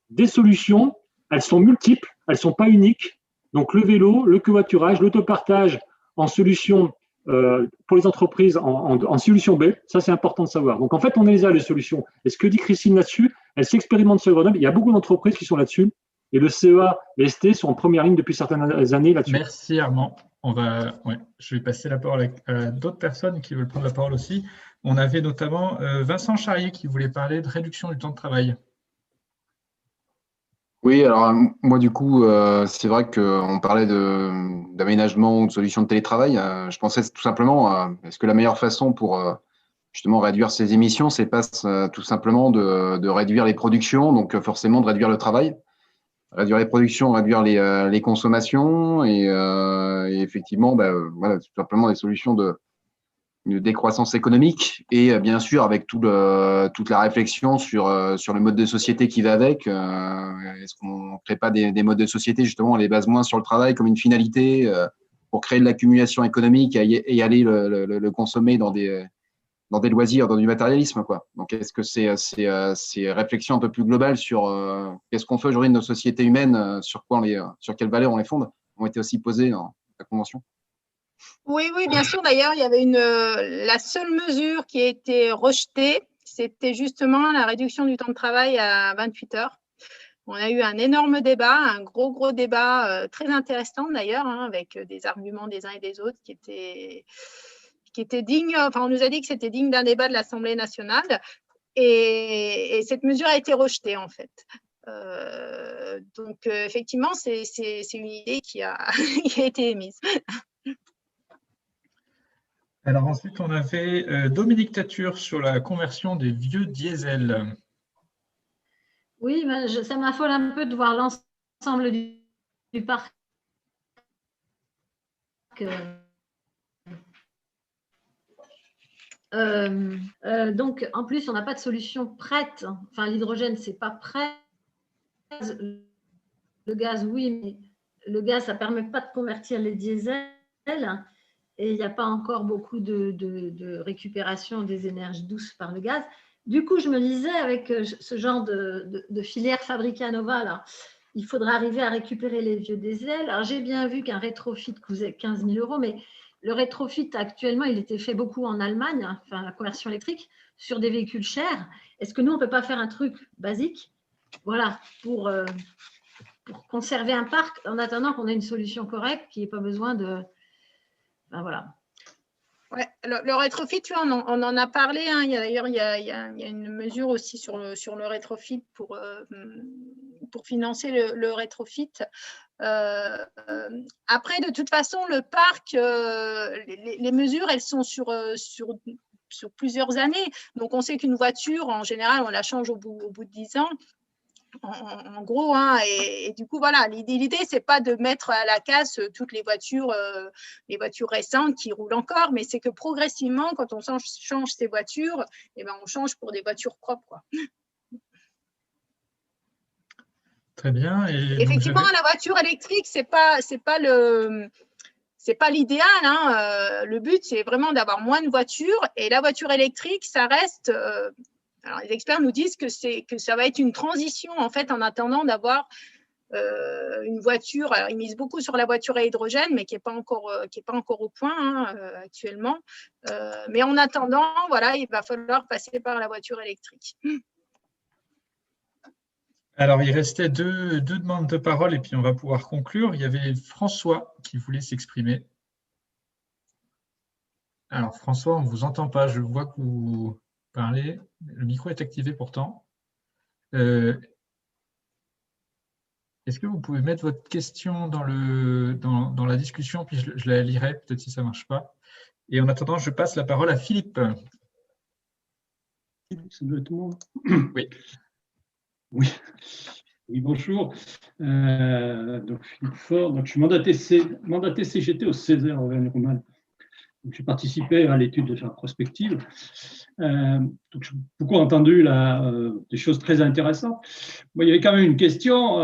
des solutions, elles sont multiples, elles ne sont pas uniques. Donc le vélo, le covoiturage, l'autopartage en solution pour les entreprises en solution B, ça c'est important de savoir. Donc en fait on a les solutions. Et ce que dit Christine là-dessus, elle s'expérimente sur Grenoble, il y a beaucoup d'entreprises qui sont là-dessus. Et le CEA et ST sont en première ligne depuis certaines années là-dessus. Merci Armand. Je vais passer la parole à d'autres personnes qui veulent prendre la parole aussi. On avait notamment Vincent Charrier qui voulait parler de réduction du temps de travail. Oui, alors moi du coup, c'est vrai qu'on parlait d'aménagement ou de solutions de télétravail. Je pensais tout simplement, est-ce que la meilleure façon pour justement réduire ces émissions, c'est pas tout simplement de réduire les productions, donc forcément de réduire le travail, réduire les productions, réduire les consommations et effectivement, voilà, tout simplement des solutions de décroissance économique et bien sûr avec toute la réflexion sur le mode de société qui va avec. Est-ce qu'on ne crée pas des modes de société justement, on les base moins sur le travail comme une finalité pour créer de l'accumulation économique et aller le consommer dans des loisirs, dans du matérialisme, quoi. Donc, est-ce que ces réflexions un peu plus globales sur qu'est-ce qu'on fait aujourd'hui de nos sociétés humaines, sur quelles valeurs on les fonde, ont été aussi posées dans la Convention? Oui, bien sûr. D'ailleurs, il y avait la seule mesure qui a été rejetée, c'était justement la réduction du temps de travail à 28 heures. On a eu un énorme débat, un gros débat très intéressant d'ailleurs, avec des arguments des uns et des autres qui étaient dignes. Enfin, on nous a dit que c'était digne d'un débat de l'Assemblée nationale et cette mesure a été rejetée en fait. Donc, effectivement, c'est une idée qui a été émise. Alors ensuite, on avait Dominique Tature sur la conversion des vieux diesels. Oui, ça m'affole un peu de voir l'ensemble du parc. Donc, en plus, on n'a pas de solution prête. Enfin, l'hydrogène, c'est pas prêt. Le gaz, oui, mais le gaz, ça ne permet pas de convertir les diesels. Et il n'y a pas encore beaucoup de récupération des énergies douces par le gaz. Du coup, je me disais, avec ce genre de filière Fabrica Nova, là, il faudra arriver à récupérer les vieux diesels. Alors, j'ai bien vu qu'un rétrofit coûtait 15 000 €, mais le rétrofit, actuellement, il était fait beaucoup en Allemagne, hein, enfin, la conversion électrique, sur des véhicules chers. Est-ce que nous, on ne peut pas faire un truc basique, voilà, pour conserver un parc en attendant qu'on ait une solution correcte, qui n'ait pas besoin de… Ben, voilà. Ouais, le rétrofit, tu vois, on en a parlé. Hein. D'ailleurs, il y a une mesure aussi sur le rétrofit pour financer le rétrofit. Après, de toute façon, le parc, les mesures, elles sont sur plusieurs années. Donc, on sait qu'une voiture, en général, on la change au bout de 10 ans. En gros, hein, et du coup, voilà, l'idée, c'est pas de mettre à la casse toutes les voitures récentes qui roulent encore, mais c'est que progressivement, quand on change ces voitures, eh ben, on change pour des voitures propres, quoi. Très bien. Et effectivement, la voiture électrique, c'est pas l'idéal. Hein. Le but, c'est vraiment d'avoir moins de voitures, et la voiture électrique, ça reste… alors, les experts nous disent que ça va être une transition, en fait, en attendant d'avoir une voiture. Alors, ils misent beaucoup sur la voiture à hydrogène, mais qui n'est pas encore au point, hein, actuellement. Mais en attendant, voilà, il va falloir passer par la voiture électrique. Alors, il restait deux demandes de parole et puis on va pouvoir conclure. Il y avait François qui voulait s'exprimer. Alors, François, on ne vous entend pas. Je vois que vous parlez. Le micro est activé pourtant. Est-ce que vous pouvez mettre votre question dans la discussion, puis je la lirai, peut-être si ça ne marche pas. Et en attendant, je passe la parole à Philippe. Ça doit être moi. Oui. Oui, bonjour. Donc, Philippe Faure, donc, je suis mandaté CGT au Césaire Auvergne-Rhône-Alpes. J'ai participé à l'étude de la prospective. Donc, j'ai beaucoup entendu des choses très intéressantes. Moi, il y avait quand même une question,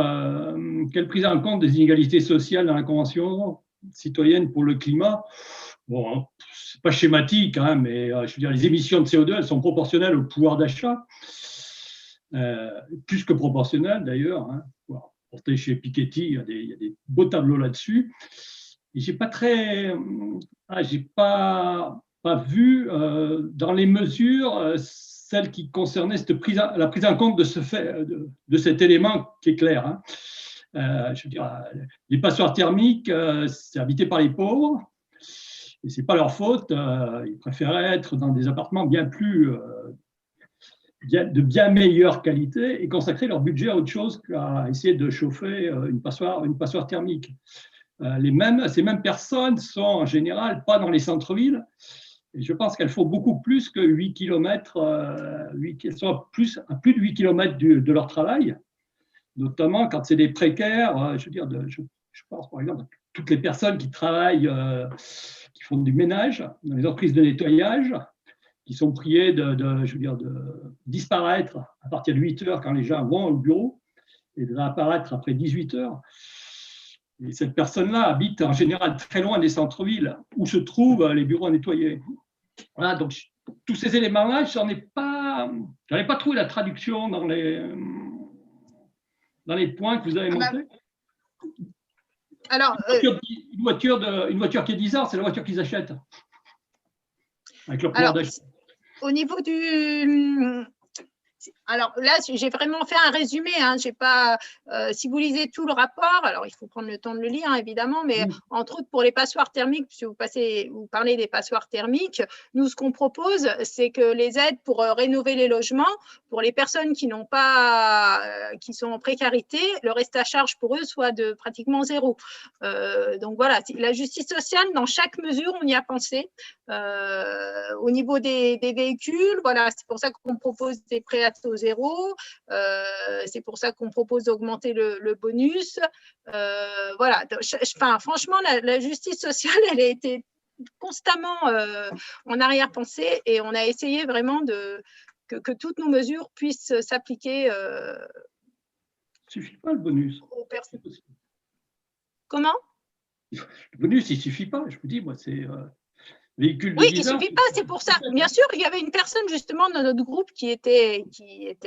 quelle prise en compte des inégalités sociales dans la Convention citoyenne pour le climat? Bon, c'est pas schématique, hein, mais je veux dire, les émissions de CO2, elles sont proportionnelles au pouvoir d'achat. Plus que proportionnel d'ailleurs. Hein. Porté chez Piketty, il y a des beaux tableaux là-dessus. Et j'ai pas vu dans les mesures celles qui concernaient la prise en compte de cet élément qui est clair. Hein. Je veux dire, les passoires thermiques, c'est habité par les pauvres. Et c'est pas leur faute. Ils préféraient être dans des appartements de bien meilleure qualité et consacrer leur budget à autre chose qu'à essayer de chauffer une passoire thermique. Ces mêmes personnes sont en général pas dans les centres-villes, et je pense qu'elles font beaucoup plus que 8 km, elles sont à plus de 8 km de leur travail, notamment quand c'est des précaires. Je veux dire, je pense par exemple à toutes les personnes qui travaillent, qui font du ménage dans les entreprises de nettoyage, qui sont priés de disparaître à partir de 8 heures quand les gens vont au bureau et de réapparaître après 18 heures. Et cette personne-là habite en général très loin des centres-villes où se trouvent les bureaux à nettoyer. Voilà, donc tous ces éléments-là, je n'avais pas trouvé la traduction dans les points que vous avez montrés. Alors, une voiture qui est 10 ans, c'est la voiture qu'ils achètent. Avec leur pouvoir d'achat. Au niveau du… Alors là, j'ai vraiment fait un résumé. Hein. J'ai pas, si vous lisez tout le rapport, alors il faut prendre le temps de le lire, hein, évidemment, mais entre autres pour les passoires thermiques, puisque vous parlez des passoires thermiques, nous, ce qu'on propose, c'est que les aides pour rénover les logements, pour les personnes qui sont en précarité, le reste à charge pour eux soit de pratiquement 0. Donc voilà, la justice sociale, dans chaque mesure, on y a pensé. Au niveau des véhicules, voilà, c'est pour ça qu'on propose des prêts à taux 0. C'est pour ça qu'on propose d'augmenter le bonus. Voilà. Enfin, franchement, la justice sociale, elle a été constamment en arrière-pensée et on a essayé vraiment que toutes nos mesures puissent s'appliquer. Il ne suffit pas le bonus. Comment? Le bonus, il ne suffit pas. Je vous dis, moi, c'est véhicules de Oui, il ne guidage. suffit pas, c'est pour ça. Bien sûr, il y avait une personne justement dans notre groupe qui était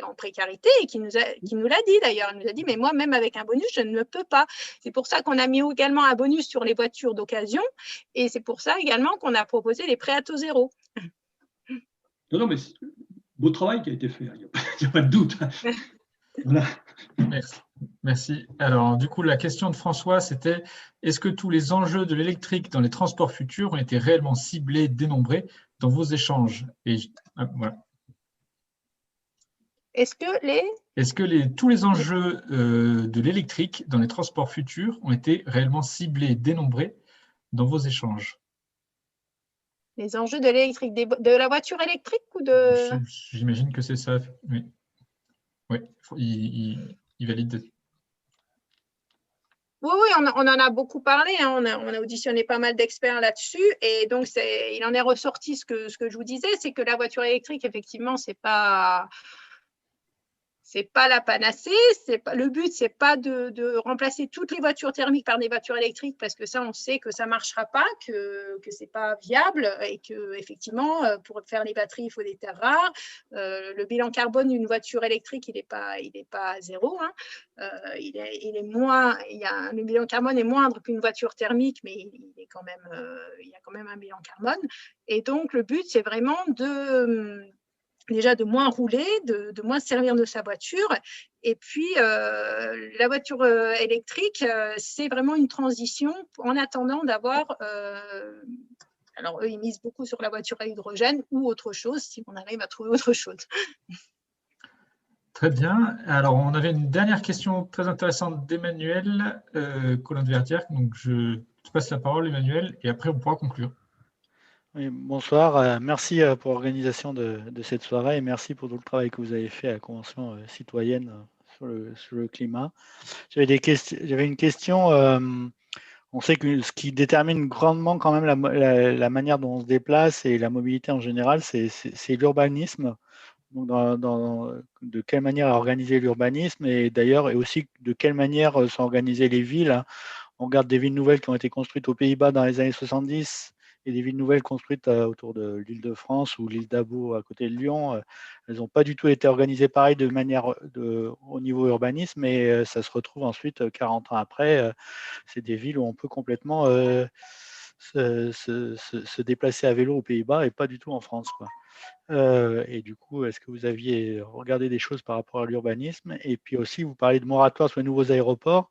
en précarité et qui nous l'a dit d'ailleurs. Elle nous a dit, mais moi, même avec un bonus, je ne peux pas. C'est pour ça qu'on a mis également un bonus sur les voitures d'occasion et c'est pour ça également qu'on a proposé les prêts à taux zéro. Non, mais beau travail qui a été fait, il n'y a pas de doute. Voilà. Merci. Alors, du coup, la question de François, c'était est-ce que tous les enjeux de l'électrique dans les transports futurs ont été réellement ciblés, dénombrés dans vos échanges? Voilà. Est-ce que tous les enjeux de l'électrique dans les transports futurs ont été réellement ciblés, dénombrés dans vos échanges? Les enjeux de l'électrique, de la voiture électrique ou de… J'imagine que c'est ça, oui. Oui, il valide. Oui, on en a beaucoup parlé, hein. On a auditionné pas mal d'experts là-dessus et donc il en est ressorti ce que je vous disais, c'est que la voiture électrique, effectivement, c'est pas la panacée. Le but, c'est pas de remplacer toutes les voitures thermiques par des voitures électriques parce que ça, on sait que ça ne marchera pas, que ce n'est pas viable et qu'effectivement, pour faire les batteries, il faut des terres rares. Le bilan carbone d'une voiture électrique, il n'est pas zéro, hein. Il est moins, le bilan carbone est moindre qu'une voiture thermique, mais il y a quand même un bilan carbone. Et donc, le but, c'est vraiment déjà de moins rouler, de moins servir de sa voiture. Et puis, la voiture électrique, c'est vraiment une transition en attendant d'avoir… alors, eux, ils misent beaucoup sur la voiture à hydrogène ou autre chose, si on arrive à trouver autre chose. Très bien. Alors, on avait une dernière question très intéressante d'Emmanuel Colin de Verdière. Donc, je te passe la parole, Emmanuel, et après, on pourra conclure. Oui, bonsoir, merci pour l'organisation de cette soirée et merci pour tout le travail que vous avez fait à la Convention citoyenne sur le climat. J'avais une question, on sait que ce qui détermine grandement quand même la manière dont on se déplace et la mobilité en général, c'est l'urbanisme. Donc de quelle manière organiser l'urbanisme et d'ailleurs et aussi de quelle manière sont organisées les villes, hein. On regarde des villes nouvelles qui ont été construites aux Pays-Bas dans les années 70 et des villes nouvelles construites autour de l'Île-de-France ou l'île d'Abo à côté de Lyon. Elles n'ont pas du tout été organisées pareil de manière au niveau urbanisme, mais ça se retrouve ensuite 40 ans après. C'est des villes où on peut complètement se déplacer à vélo aux Pays-Bas et pas du tout en France, quoi. Et du coup, est-ce que vous aviez regardé des choses par rapport à l'urbanisme? Et puis aussi, vous parlez de moratoire sur les nouveaux aéroports.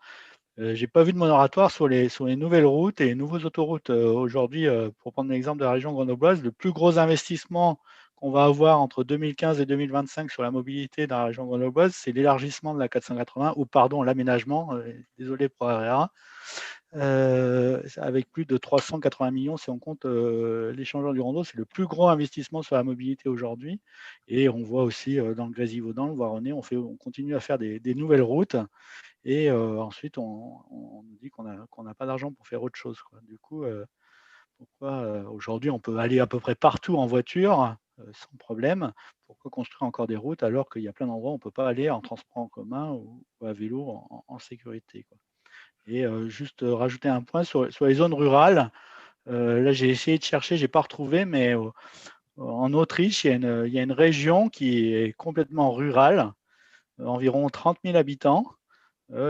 Je n'ai pas vu de moratoire sur les nouvelles routes et les nouvelles autoroutes. Aujourd'hui, pour prendre l'exemple de la région grenobloise, le plus gros investissement qu'on va avoir entre 2015 et 2025 sur la mobilité dans la région grenobloise, c'est l'élargissement de la 480, ou pardon, l'aménagement, désolé pour RERA, avec plus de 380 millions si on compte l'échangeur du Rondeau. C'est le plus gros investissement sur la mobilité aujourd'hui. Et on voit aussi dans le Grésivaudan, le Voironnais, on continue à faire des nouvelles routes. Et ensuite, on nous dit qu'on n'a pas d'argent pour faire autre chose, quoi. Du coup, pourquoi aujourd'hui on peut aller à peu près partout en voiture sans problème? Pourquoi construire encore des routes alors qu'il y a plein d'endroits où on ne peut pas aller en transport en commun ou à vélo en sécurité, quoi. Et juste rajouter un point sur les zones rurales. Là, j'ai essayé de chercher, je n'ai pas retrouvé, mais en Autriche, il y a une région qui est complètement rurale, environ 30 000 habitants.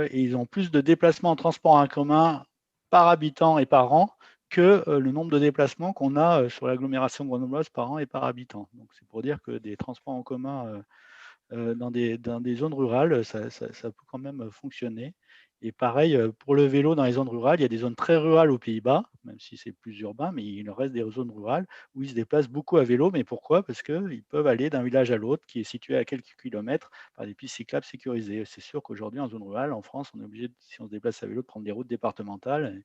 Et ils ont plus de déplacements en transport en commun par habitant et par an que le nombre de déplacements qu'on a sur l'agglomération grenobloise par an et par habitant. Donc c'est pour dire que des transports en commun dans des zones rurales, ça peut quand même fonctionner. Et pareil, pour le vélo dans les zones rurales, il y a des zones très rurales aux Pays-Bas, même si c'est plus urbain, mais il reste des zones rurales où ils se déplacent beaucoup à vélo. Mais pourquoi? Parce qu'ils peuvent aller d'un village à l'autre qui est situé à quelques kilomètres par des pistes cyclables sécurisées. C'est sûr qu'aujourd'hui, en zone rurale, en France, on est obligé, si on se déplace à vélo, de prendre des routes départementales.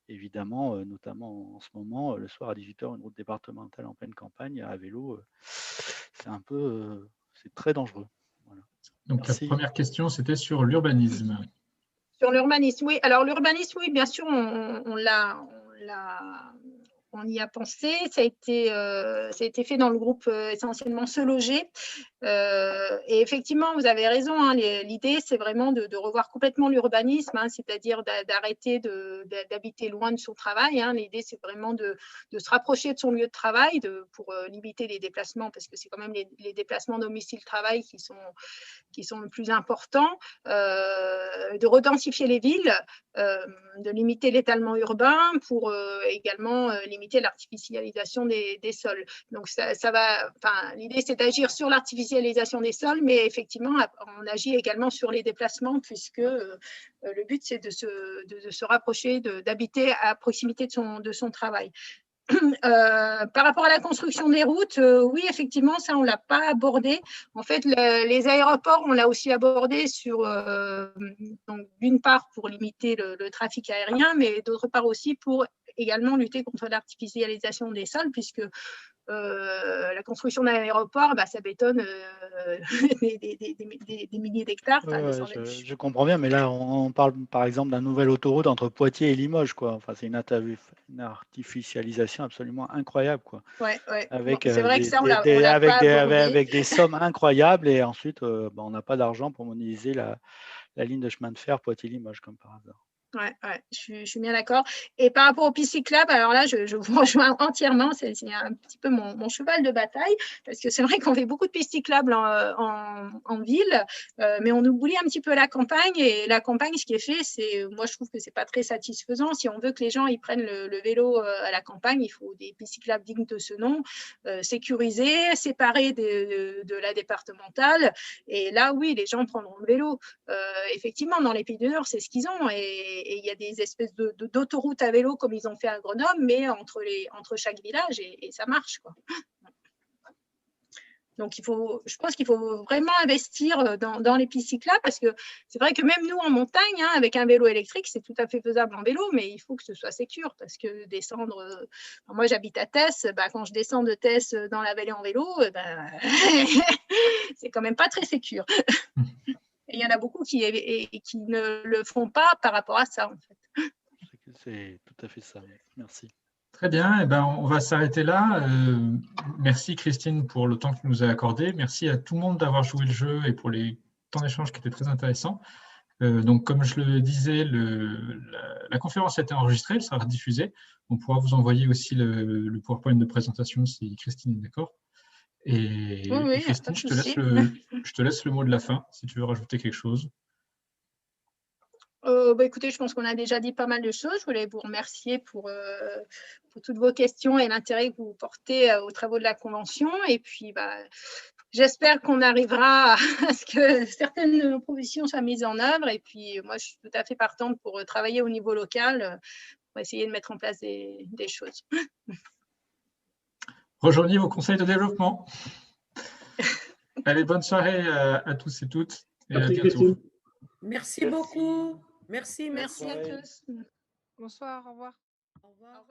Et évidemment, notamment en ce moment, le soir à 18h, une route départementale en pleine campagne à vélo, c'est très dangereux. Voilà. Donc merci. La première question, c'était sur l'urbanisme. Sur l'urbanisme, oui. Alors l'urbanisme, oui, bien sûr, on y a pensé. Ça a été fait dans le groupe essentiellement Se Loger. Et effectivement, vous avez raison, hein, l'idée, c'est vraiment de revoir complètement l'urbanisme, hein, c'est-à-dire d'arrêter d'habiter loin de son travail. Hein. L'idée, c'est vraiment de se rapprocher de son lieu de travail pour limiter les déplacements, parce que c'est quand même les déplacements domicile-travail qui sont le plus importants, de redensifier les villes, de limiter l'étalement urbain pour également limiter l'artificialisation des sols. Donc, l'idée, c'est d'agir sur l'artificialisation des sols, mais effectivement, on agit également sur les déplacements, puisque le but, c'est de se rapprocher, d'habiter à proximité de son travail. Par rapport à la construction des routes, oui, effectivement, ça, on ne l'a pas abordé. En fait, les aéroports, on l'a aussi abordé d'une part pour limiter le trafic aérien, mais d'autre part aussi pour également lutter contre l'artificialisation des sols, puisque la construction d'un aéroport, ça bétonne des milliers d'hectares. Je comprends bien, mais là, on parle par exemple d'une nouvelle autoroute entre Poitiers et Limoges, quoi. Enfin, c'est une artificialisation absolument incroyable, quoi. Avec, c'est vrai que ça, avec des sommes incroyables, et ensuite, on n'a pas d'argent pour modéliser la ligne de chemin de fer Poitiers-Limoges, comme par hasard. Ouais, je suis bien d'accord. Et par rapport aux pistes cyclables, alors là, je vous rejoins entièrement. C'est un petit peu mon cheval de bataille, parce que c'est vrai qu'on fait beaucoup de pistes cyclables en ville, mais on oublie un petit peu la campagne. Et la campagne, ce qui est fait, moi, je trouve que c'est pas très satisfaisant. Si on veut que les gens ils prennent le vélo à la campagne, il faut des pistes cyclables dignes de ce nom, sécurisées, séparées de la départementale. Et là, oui, les gens prendront le vélo. Effectivement, dans les Pays du Nord, c'est ce qu'ils ont. Et il y a des espèces d'autoroutes à vélo comme ils ont fait à Grenoble, mais entre chaque village, et ça marche, quoi. Donc, je pense qu'il faut vraiment investir dans les pistes cyclables, parce que c'est vrai que même nous, en montagne, hein, avec un vélo électrique, c'est tout à fait faisable en vélo, mais il faut que ce soit sécure, parce que descendre… moi, j'habite à Tess, quand je descends de Tess dans la vallée en vélo, c'est quand même pas très sécure. Et il y en a beaucoup qui ne le font pas par rapport à ça, en fait. C'est tout à fait ça. Merci. Très bien. On va s'arrêter là. Merci Christine pour le temps que tu nous as accordé. Merci à tout le monde d'avoir joué le jeu et pour les temps d'échange qui étaient très intéressants. Donc, comme je le disais, la conférence a été enregistrée, elle sera diffusée. On pourra vous envoyer aussi le PowerPoint de présentation si Christine est d'accord. Et Christine, je te laisse le mot de la fin, si tu veux rajouter quelque chose. Écoutez, je pense qu'on a déjà dit pas mal de choses. Je voulais vous remercier pour toutes vos questions et l'intérêt que vous portez aux travaux de la Convention. Et puis, j'espère qu'on arrivera à ce que certaines de nos propositions soient mises en œuvre. Et puis, moi, je suis tout à fait partante pour travailler au niveau local, pour essayer de mettre en place des choses. Rejoignez vos conseils de développement. Allez, bonne soirée à tous et toutes. Et à bientôt. Merci beaucoup. Merci à tous. Bonsoir, au revoir. Au revoir.